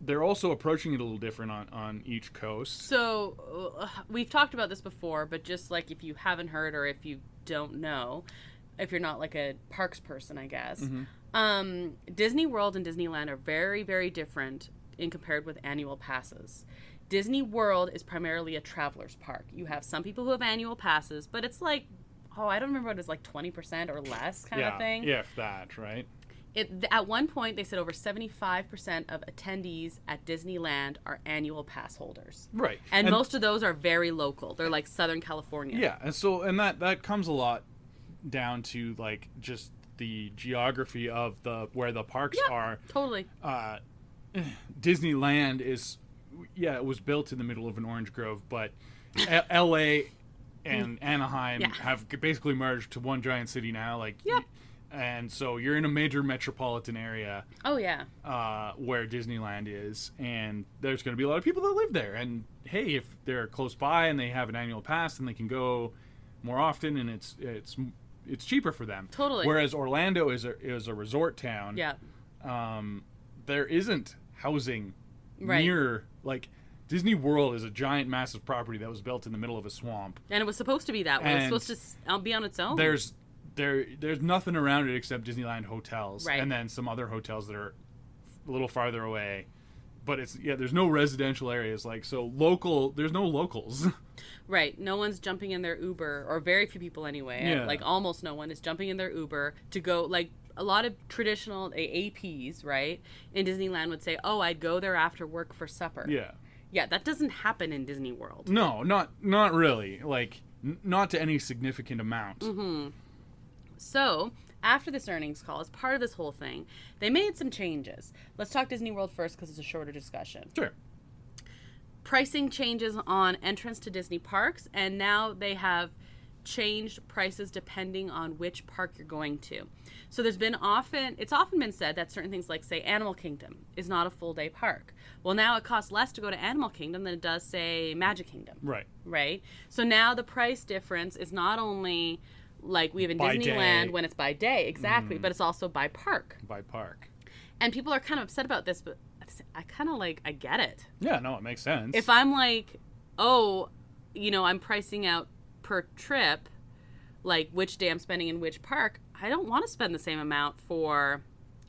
they're also approaching it a little different on each coast. So we've talked about this before, but just like if you haven't heard or if you don't know, if you're not like a parks person, I guess. Disney World and Disneyland are very, very different in compared with annual passes. Disney World is primarily a traveler's park. You have some people who have annual passes, but it's like, I don't remember what it was, like 20% or less kind of thing. Yeah, if that, right? At one point, they said over 75% of attendees at Disneyland are annual pass holders. Right. And most of those are very local. They're like Southern California. Yeah, and that comes a lot down to like just the geography of where the parks are. Totally. Disneyland is, it was built in the middle of an orange grove, but LA and Anaheim have basically merged to one giant city now. Like, and so you're in a major metropolitan area. Oh yeah. Where Disneyland is, and there's going to be a lot of people that live there. And hey, if they're close by and they have an annual pass, then they can go more often, and it's cheaper for them. Totally. Whereas Orlando is a resort town. Yeah. There isn't housing near, like, Disney World is a giant, massive property that was built in the middle of a swamp. And it was supposed to be that way. It was supposed to be on its own. There's nothing around it except Disneyland hotels. Right. And then some other hotels that are a little farther away. But there's no residential areas. Like, so there's no locals. Right. No one's jumping in their Uber, or very few people anyway. Yeah. Like, almost no one is jumping in their Uber to go, like, a lot of traditional APs, right, in Disneyland would say, I'd go there after work for supper. Yeah. Yeah, that doesn't happen in Disney World. No, not really. Like, not to any significant amount. So, after this earnings call, as part of this whole thing, they made some changes. Let's talk Disney World first because it's a shorter discussion. Sure. Pricing changes on entrance to Disney parks, and now they have changed prices depending on which park you're going to. So it's often been said that certain things like, say, Animal Kingdom is not a full day park. Well, now it costs less to go to Animal Kingdom than it does, say, Magic Kingdom. Right. Right? So now the price difference is not only like we have in by Disneyland day. When it's by day, exactly, but it's also by park. By park. And people are kind of upset about this, but I kind of I get it. Yeah, no, it makes sense. If I'm like, I'm pricing out per trip, like which day I'm spending in which park, I don't want to spend the same amount for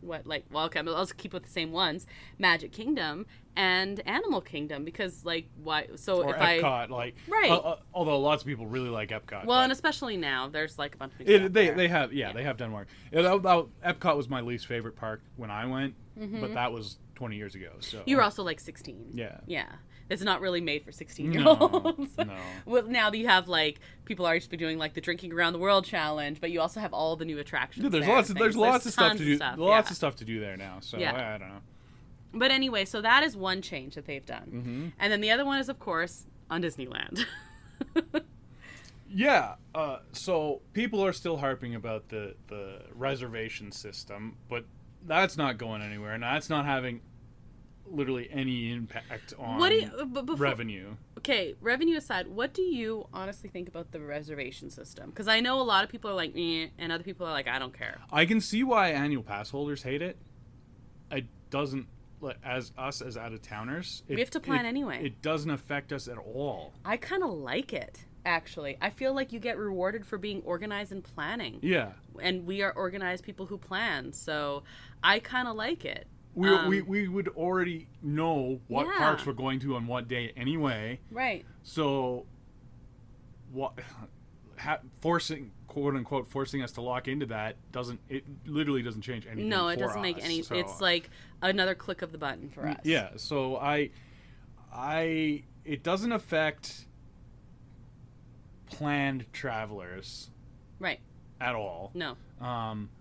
I'll keep with the same ones, Magic Kingdom and Animal Kingdom, because why? So or if Epcot, right. Although lots of people really like Epcot. Well, and especially now, there's a bunch of stuff they there. they have done more. Epcot was my least favorite park when I went, but that was 20 years ago. So you were also 16. Yeah. Yeah. It's not really made for 16-year-olds. No. Well, now that you have people are used to be doing the Drinking Around the World challenge, but you also have all the new attractions. There's lots of stuff to do. Lots of stuff to do there now. So I don't know. But anyway, so that is one change that they've done, and then the other one is, of course, on Disneyland. Yeah. So people are still harping about the reservation system, but that's not going anywhere, and that's not having literally any impact on revenue. Okay, revenue aside, what do you honestly think about the reservation system? Because I know a lot of people are like, eh, and other people are like, I don't care. I can see why annual pass holders hate it. It doesn't, as us as out-of-towners... We have to plan anyway. It doesn't affect us at all. I kind of like it, actually. I feel like you get rewarded for being organized and planning. Yeah. And we are organized people who plan, so I kind of like it. We would already know what parks we're going to on what day anyway. Right. So, forcing, quote unquote, forcing us to lock into that literally doesn't change anything. No, it doesn't make any. So, it's like another click of the button for us. Yeah. So it doesn't affect planned travelers. Right. At all. No.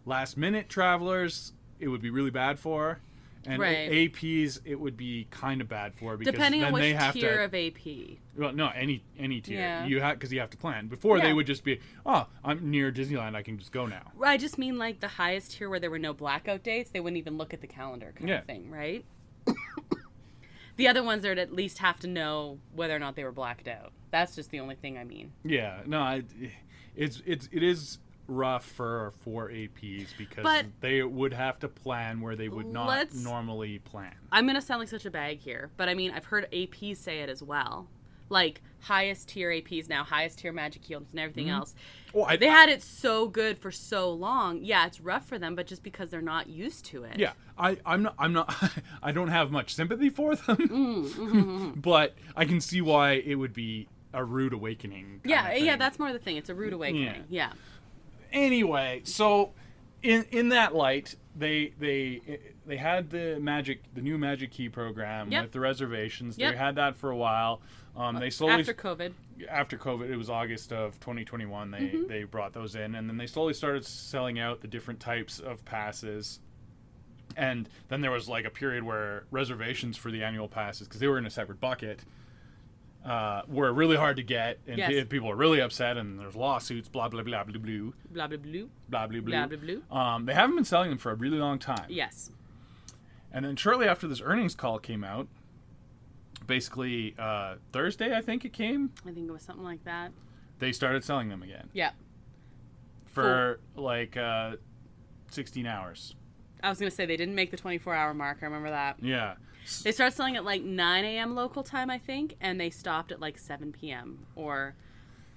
Last minute travelers, it would be really bad for. And APs, it would be kind of bad for because depending then on which they have tier to, of AP. Well, no, any tier. Yeah. Because you have to plan. Before they would just be, oh, I'm near Disneyland, I can just go now. I just mean like the highest tier where there were no blackout dates. They wouldn't even look at the calendar kind of thing, right? The other ones would at least have to know whether or not they were blacked out. That's just the only thing I mean. Yeah, no, it is rough for APs because they would have to plan where they would not normally plan. I'm going to sound like such a bag here, but I mean, I've heard APs say it as well. Like, highest tier APs now, highest tier Magic Keyholders and everything else. Well, they had it so good for so long. Yeah, it's rough for them, but just because they're not used to it. Yeah, I'm not I don't have much sympathy for them. But I can see why it would be a rude awakening. Yeah, that's more the thing. It's a rude awakening. Yeah. Anyway, so in that light, they had the new Magic Key program with the reservations. They had that for a while. They slowly after COVID, it was August of 2021. They brought those in, and then they slowly started selling out the different types of passes. And then there was like a period where reservations for the annual passes, because they were in a separate bucket, were really hard to get, and people were really upset, and there's lawsuits, blah blah blah blah blue, blah blah blue, blah blah blue, blah blah blue. They haven't been selling them for a really long time. Yes. And then shortly after this earnings call came out, basically Thursday, I think it came. I think it was something like that. They started selling them again. Yeah. For like 16 hours. I was gonna say they didn't make the 24-hour mark. I remember that. Yeah. They started selling at like 9 a.m. local time, I think, and they stopped at like 7 p.m. or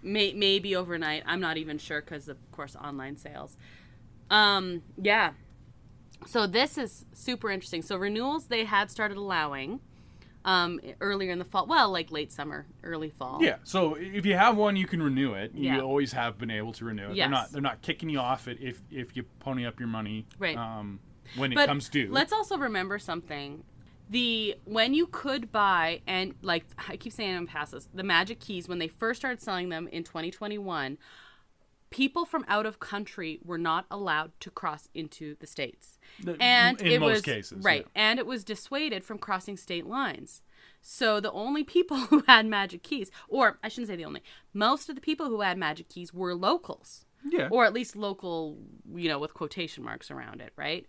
maybe overnight. I'm not even sure because, of course, online sales. Yeah. So this is super interesting. So renewals they had started allowing earlier in the fall. Well, like late summer, early fall. Yeah. So if you have one, you can renew it. You always have been able to renew it. Yes. They're not kicking you off it if you pony up your money. Right. When it comes due. Let's also remember something. When you could buy, and like I keep saying on passes, the Magic Keys, when they first started selling them in 2021, people from out of country were not allowed to cross into the States. And in most cases. Right. Yeah. And it was dissuaded from crossing state lines. So the only people who had Magic Keys, or I shouldn't say the only, most of the people who had Magic Keys were locals. Yeah. Or at least local, with quotation marks around it, right?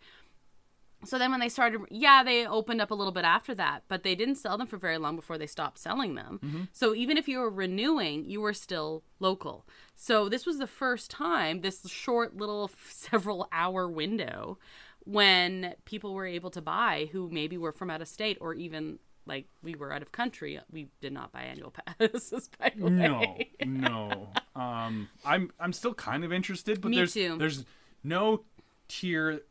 So then when they started, they opened up a little bit after that, but they didn't sell them for very long before they stopped selling them. Mm-hmm. So even if you were renewing, you were still local. So this was the first time, this short little several-hour window, when people were able to buy who maybe were from out of state, or even like we were out of country. We did not buy annual passes, by the way. No. I'm still kind of interested, but too. There's no tier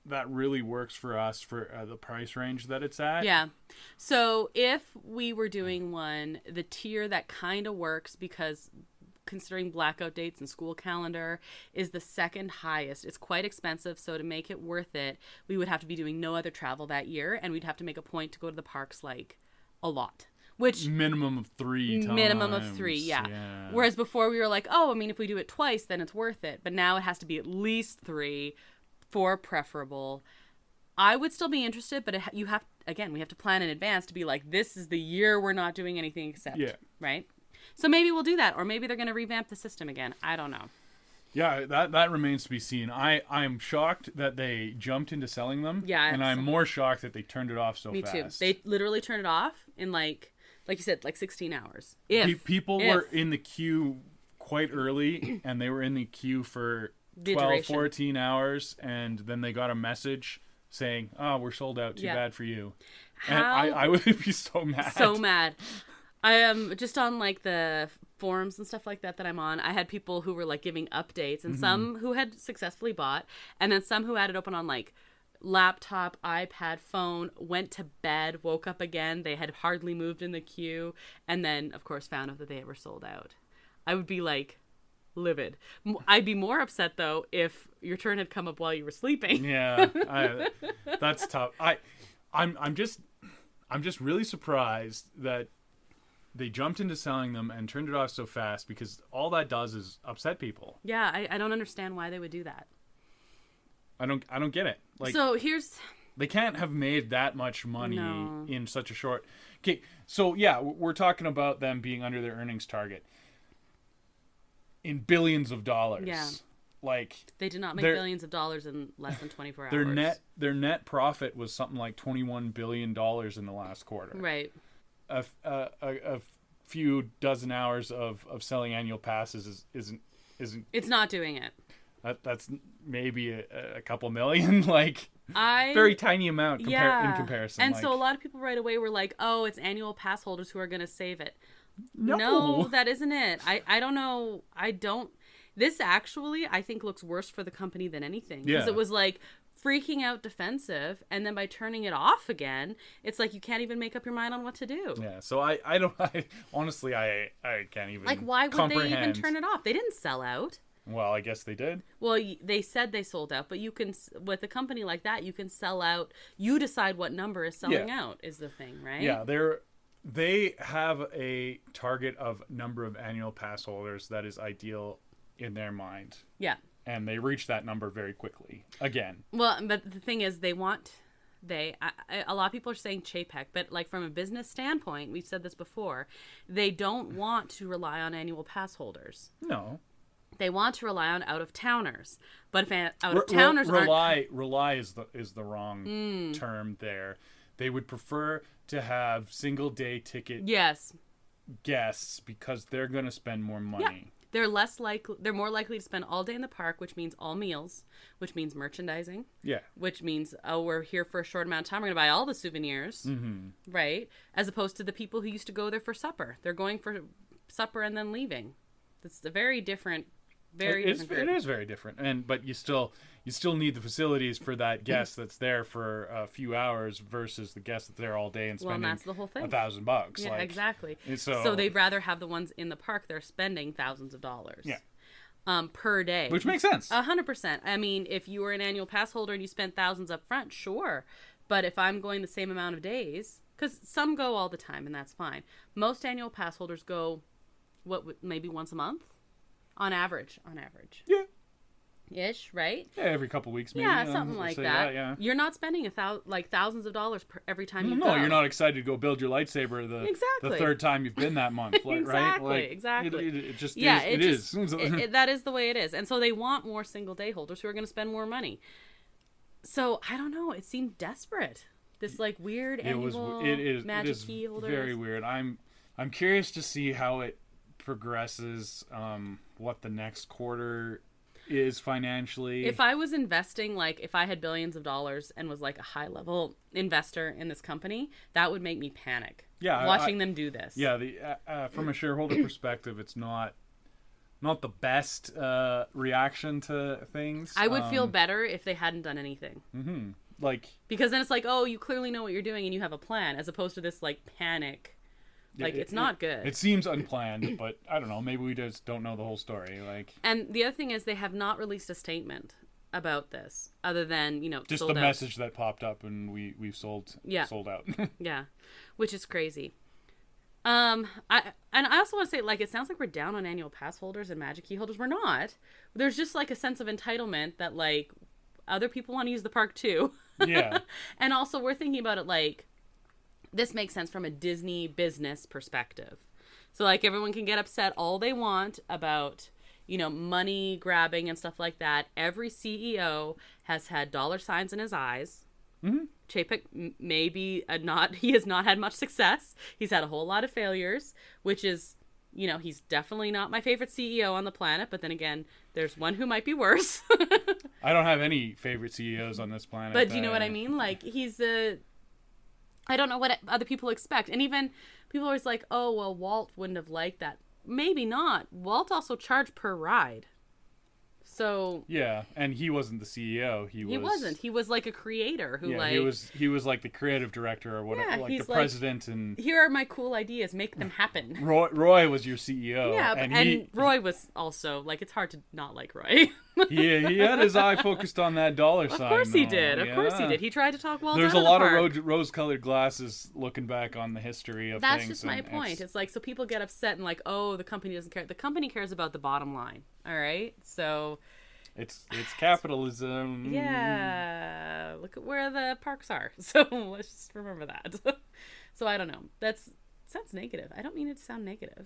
that really works for us for the price range that it's at. Yeah. So if we were doing one, the tier that kind of works, because considering blackout dates and school calendar, is the second highest. It's quite expensive, so to make it worth it, we would have to be doing no other travel that year, and we'd have to make a point to go to the parks like a lot. Which minimum of 3 times. Minimum of 3, yeah. Whereas before we were like, if we do it twice, then it's worth it. But now it has to be at least 3. 4 preferable. I would still be interested, but we have to plan in advance to be like, this is the year we're not doing anything except, right? So maybe we'll do that, or maybe they're going to revamp the system again. I don't know. Yeah, that remains to be seen. I'm shocked that they jumped into selling them. Yeah. And I'm more shocked that they turned it off so fast. Me too. They literally turned it off in like you said, like 16 hours. People were in the queue quite early, and they were in the queue for 12, 14 hours, and then they got a message saying, "Oh, we're sold out. Too bad for you." And I would be so mad. So mad. I am just on like the forums and stuff like that I'm on. I had people who were like giving updates, and some who had successfully bought, and then some who had it open on like laptop, iPad, phone, went to bed, woke up again. They had hardly moved in the queue, and then of course found out that they were sold out. I would be like livid. I'd be more upset though if your turn had come up while you were sleeping. Yeah, that's tough. I'm just really surprised that they jumped into selling them and turned it off so fast, because all that does is upset people. Yeah, I don't understand why they would do that. I don't get it. Like, so they can't have made that much money in such a short. Okay, so yeah, we're talking about them being under their earnings target in billions of dollars. Yeah. Like, they did not make billions of dollars in less than 24 hours. Their net profit was something like $21 billion in the last quarter. Right. A few dozen hours of selling annual passes isn't. It's not doing it. That's maybe a couple million, like very tiny amount in comparison. And so a lot of people right away were like, "Oh, it's annual pass holders who are going to save it." No, that isn't it. I don't know. This actually, I think, looks worse for the company than anything, because it was like freaking out defensive, and then by turning it off again, it's like you can't even make up your mind on what to do. Yeah, so I honestly can't even, like, why would they even turn it off? They didn't sell out. Well, I guess they did. Well, they said they sold out, but you can, with a company like that, you can sell out. You decide what number is selling out is the thing, right? Yeah, they have a target of number of annual pass holders that is ideal in their mind. Yeah. And they reach that number very quickly. Again. Well, but the thing is, a lot of people are saying Chapek, but like from a business standpoint, we've said this before, they don't want to rely on annual pass holders. No. They want to rely on out-of-towners. But if out-of-towners rely is the wrong term there. They would prefer to have single-day ticket guests, because they're going to spend more money. Yeah. They're more likely to spend all day in the park, which means all meals, which means merchandising. Yeah. Which means, we're here for a short amount of time, we're going to buy all the souvenirs. Mm-hmm. Right? As opposed to the people who used to go there for supper. They're going for supper and then leaving. It's a very different It is very different, but you still need the facilities for that guest that's there for a few hours versus the guest that's there all day and spending that's the whole thing. $1,000. Yeah, exactly. So they'd rather have the ones in the park they're spending thousands of dollars. Yeah. Per day, which makes sense. 100%. I mean, if you were an annual pass holder and you spent thousands up front, sure. But if I'm going the same amount of days, because some go all the time, and that's fine. Most annual pass holders go, maybe once a month. On average. Yeah. Ish, right? Yeah, every couple weeks, maybe. Yeah, something like that. Yeah. You're not spending thousands of dollars every time you go. No, you're not excited to go build your lightsaber the third time you've been that month, right? Exactly. It just is. That is the way it is. And so they want more single-day holders who are going to spend more money. So, I don't know. It seemed desperate. This, like, weird annual magic key holder. Very weird. I'm curious to see how it progresses, what the next quarter is financially. If I was investing, like if I had billions of dollars and was like a high level investor in this company, that would make me panic. Yeah, watching them do this. Yeah, from a shareholder perspective, it's not the best reaction to things. I would feel better if they hadn't done anything. Mm-hmm. Because then it's like, oh, you clearly know what you're doing and you have a plan, as opposed to this like panic. It's not good. It seems unplanned, but I don't know. Maybe we just don't know the whole story. And the other thing is, they have not released a statement about this, other than just the message that popped up, and we've sold out. Yeah, which is crazy. I also want to say, it sounds like we're down on annual pass holders and magic key holders. We're not. There's just a sense of entitlement that other people want to use the park too. Yeah. And also we're thinking about it this makes sense from a Disney business perspective. So everyone can get upset all they want about, money grabbing and stuff like that. Every CEO has had dollar signs in his eyes. Mm-hmm. Chapek he has not had much success. He's had a whole lot of failures, which is, he's definitely not my favorite CEO on the planet. But then again, there's one who might be worse. I don't have any favorite CEOs on this planet. But do you know what I mean? Like, I don't know what other people expect. And even people are always like, oh, well, Walt wouldn't have liked that. Maybe not. Walt also charged per ride. So yeah, and he wasn't the CEO. He wasn't. He was like a creator who he was like the creative director or whatever, like the president. And here are my cool ideas, make them happen. Roy was your CEO. Yeah, and Roy was also like, it's hard to not like Roy. he had his eye focused on that dollar sign. Of course he did. Of course he did. He tried to talk Walt. There's a lot of rose-colored glasses looking back on the history of That's things. That's just my point. It's like, so people get upset and like, oh, the company doesn't care. The company cares about the bottom line. All right, so it's capitalism. Yeah, look at where the parks are. So let's just remember that. So I don't know. Sounds negative. I don't mean it to sound negative.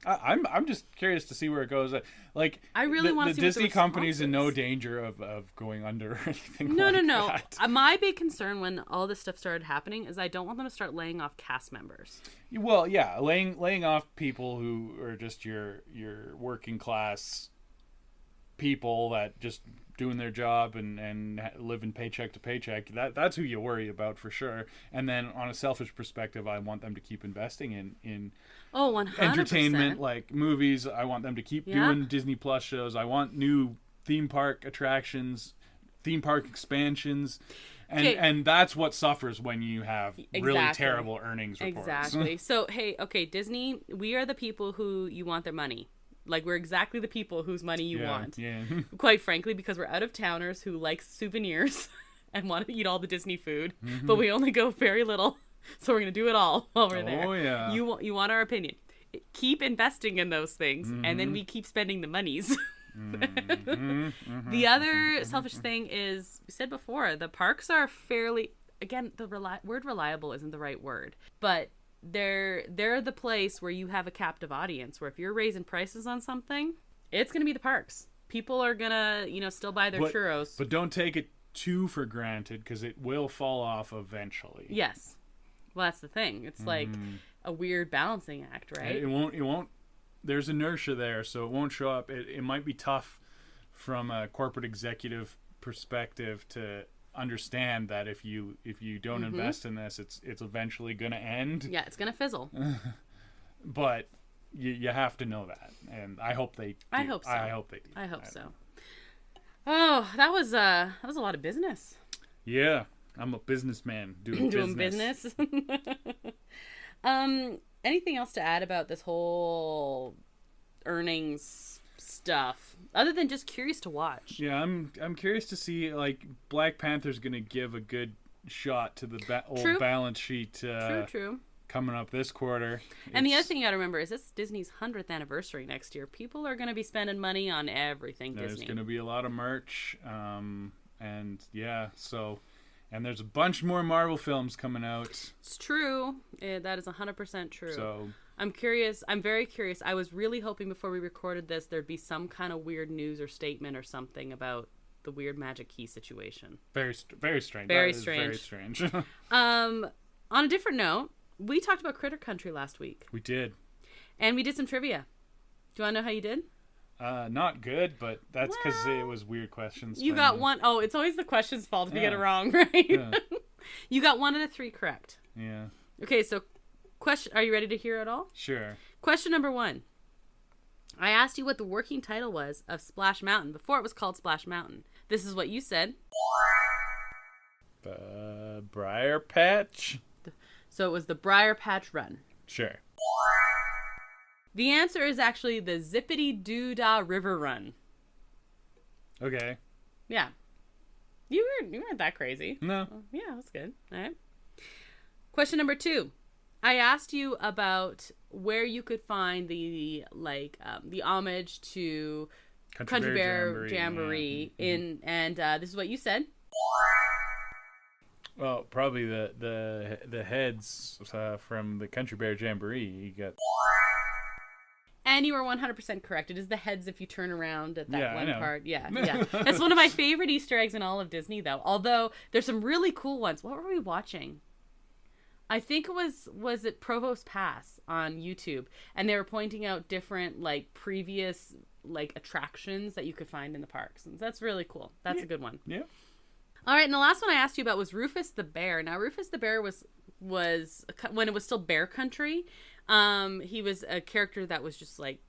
I'm just curious to see where it goes. Like, I really want to see the Disney company's in no danger of going under or anything. No. That. My big concern when all this stuff started happening is I don't want them to start laying off cast members. Well, yeah, laying off people who are just your working class people that just doing their job and living paycheck to paycheck. That's who you worry about for sure. And then on a selfish perspective, I want them to keep investing in 100%. entertainment, like movies. I want them to keep doing Disney Plus shows. I want new theme park attractions, theme park expansions. And that's what suffers when you have really terrible earnings reports. Exactly. So, hey, Disney, we are the people who you want their money. Like, we're exactly the people whose money you want. Yeah. Quite frankly, because we're out-of-towners who like souvenirs and want to eat all the Disney food, but we only go very little. So we're going to do it all while we're there. Oh, yeah. You want our opinion. Keep investing in those things, and then we keep spending the monies. The other selfish thing is, we said before, the parks are fairly... Again, the word reliable isn't the right word, but they're the place where you have a captive audience, where if you're raising prices on something, it's going to be the parks. People are going to, still buy their churros. But don't take it too for granted, because it will fall off eventually. Yes. Well, that's the thing. It's like a weird balancing act, right? It won't. There's inertia there, so it won't show up. It might be tough from a corporate executive perspective to understand that if you don't invest in this, it's eventually going to end. Yeah, it's going to fizzle. But you have to know that, and I hope they do. I hope so. I hope they do. I hope so. Oh, that was a lot of business. Yeah, I'm a businessman doing business. Anything else to add about this whole earnings stuff, other than just curious to watch? Yeah, I'm curious to see, like, Black Panther's gonna give a good shot to the old balance sheet. True. Coming up this quarter. And the other thing you gotta remember is it's Disney's 100th anniversary next year. People are gonna be spending money on everything Disney. There's gonna be a lot of merch, and yeah, so. And there's a bunch more Marvel films coming out. It's true. That is 100% true. So I'm curious. I'm very curious. I was really hoping before we recorded this there'd be some kind of weird news or statement or something about the weird magic key situation. Very strange. Very strange. Very strange. On a different note, we talked about Critter Country last week. We did. And we did some trivia. Do you want to know how you did? Not good, but that's because it was weird questions. You got one. Oh, it's always the question's fault if you get it wrong, right? Yeah. You got 1 out of 3 correct. Yeah. Okay, so are you ready to hear it all? Sure. Question number 1. I asked you what the working title was of Splash Mountain before it was called Splash Mountain. This is what you said. Briar Patch? So it was the Briar Patch Run. Sure. The answer is actually the Zippity Doo Dah River Run. Okay. Yeah. You weren't that crazy. No. Yeah, that's good. All right. Question number 2. I asked you about where you could find the homage to Country Bear Jamboree and this is what you said. Well, probably the heads from the Country Bear Jamboree. You got. And you are 100% correct. It is the heads if you turn around at that one part. Yeah. It's one of my favorite Easter eggs in all of Disney, though. Although, there's some really cool ones. What were we watching? I think it was it Provost Pass on YouTube. And they were pointing out different, like, previous, like, attractions that you could find in the parks. And that's really cool. That's a good one. Yeah. All right, and the last one I asked you about was Rufus the Bear. Now, Rufus the Bear was when it was still Bear Country. He was a character that was just like,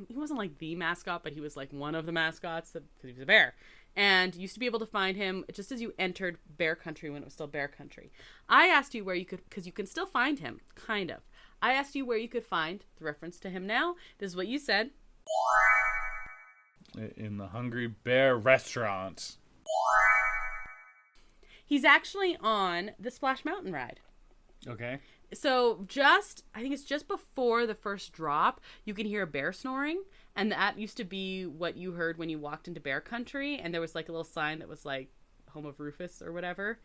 he wasn't like the mascot, but he was like one of the mascots because he was a bear. And you used to be able to find him just as you entered Bear Country when it was still Bear Country. I asked you where you could, because you can still find him, kind of. I asked you where you could find the reference to him now. This is what you said. In the Hungry Bear restaurant. He's actually on the Splash Mountain ride. Okay. So I think it's just before the first drop, you can hear a bear snoring. And that used to be what you heard when you walked into Bear Country. And there was like a little sign that was like, home of Rufus or whatever.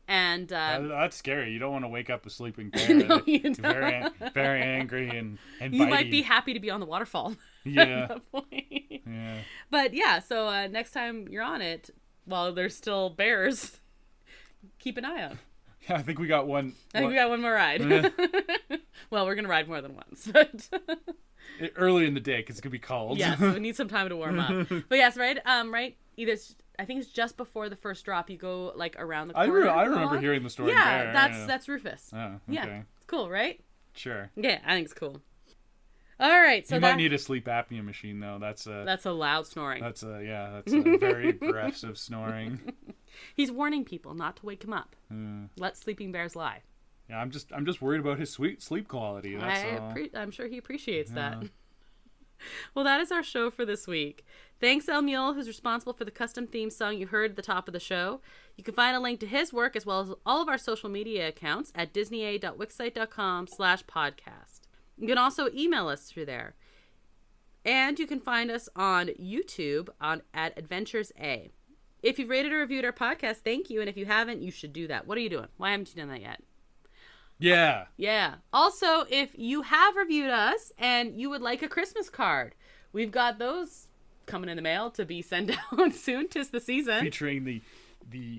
And that's scary. You don't want to wake up a sleeping bear. No, you don't. Very angry and you bitey. might be happy to be on the waterfall. Yeah. At that point. Yeah. But yeah, so next time you're on it, while there's still bears, keep an eye out. Yeah, I think we got one. I think we got one more ride. Well, we're gonna ride more than once, but early in the day because it's gonna be cold. Yeah, so we need some time to warm up. But yes, right. Either I think it's just before the first drop. You go like around the corner. I remember hearing the story. Yeah, that's Rufus. Oh, okay. Yeah, it's cool, right? Sure. Yeah, I think it's cool. All right, so you might need a sleep apnea machine though. That's a loud snoring. That's a very aggressive snoring. He's warning people not to wake him up. Let sleeping bears lie. Yeah, I'm just worried about his sleep quality. I'm sure he appreciates that. Well, that is our show for this week. Thanks, El Mule, who's responsible for the custom theme song you heard at the top of the show. You can find a link to his work as well as all of our social media accounts at disneya.wixsite.com/podcast. You can also email us through there. And you can find us on YouTube at Adventures A. If you've rated or reviewed our podcast, thank you. And if you haven't, you should do that. What are you doing? Why haven't you done that yet? Yeah. Yeah. Also, if you have reviewed us and you would like a Christmas card, we've got those coming in the mail to be sent out soon. 'Tis the season. Featuring the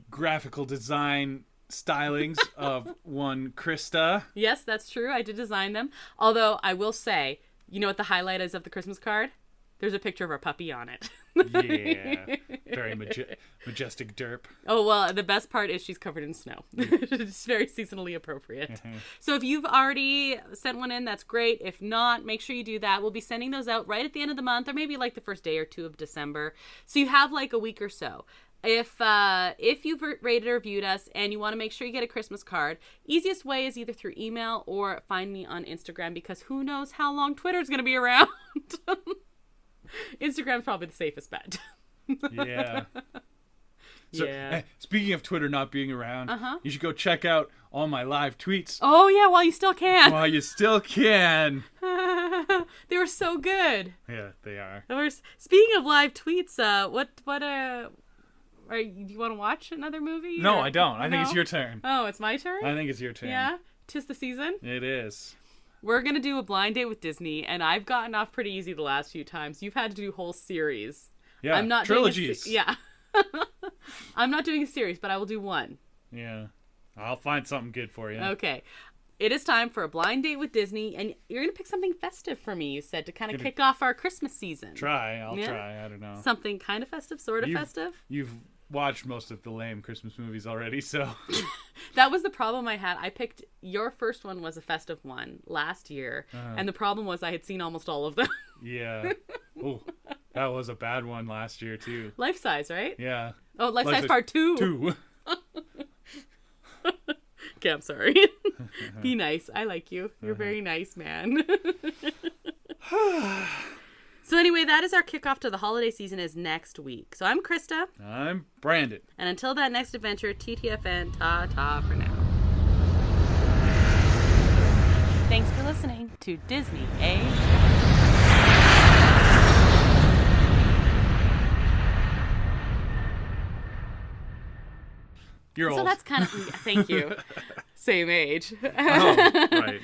graphical design stylings of one Krysta. Yes, that's true. I did design them. Although I will say, you know what the highlight is of the Christmas card? There's a picture of our puppy on it. Yeah. Very majestic derp. Oh, well, the best part is she's covered in snow. It's very seasonally appropriate. So if you've already sent one in, that's great. If not, make sure you do that. We'll be sending those out right at the end of the month or maybe like the first day or two of December. So you have like a week or so. If you've rated or reviewed us and you want to make sure you get a Christmas card, easiest way is either through email or find me on Instagram because who knows how long Twitter's going to be around. Instagram's probably the safest bet. Yeah. So, yeah. Speaking of Twitter not being around, you should go check out all my live tweets. Oh, yeah, while you still can. While you still can. They were so good. Yeah, they are. Speaking of live tweets, do you want to watch another movie? No, I don't. I think it's your turn. Oh, it's my turn? I think it's your turn. Yeah? 'Tis the season? It is. We're going to do a blind date with Disney, and I've gotten off pretty easy the last few times. You've had to do whole series. Yeah, I'm not trilogies. Yeah. I'm not doing a series, but I will do one. Yeah. I'll find something good for you. Okay. It is time for a blind date with Disney, and you're going to pick something festive for me, you said, to kind of kick off our Christmas season. I'll try. I don't know. Something kind of festive, sort of festive? You've watched most of the lame Christmas movies already, so... That was the problem I had. I picked... Your first one was a festive one last year, and the problem was I had seen almost all of them. Yeah. Oh, that was a bad one last year, too. Life Size, right? Yeah. Oh, Life Size Part 2. 2. Okay, I'm sorry. Be nice. I like you. You're a very nice man. So anyway, that is our kickoff to the holiday season is next week. So I'm Krysta. I'm Brandon. And until that next adventure, TTFN, ta-ta for now. Thanks for listening to Disney A. You're old. So that's kind of... Thank you. Same age. Oh, right.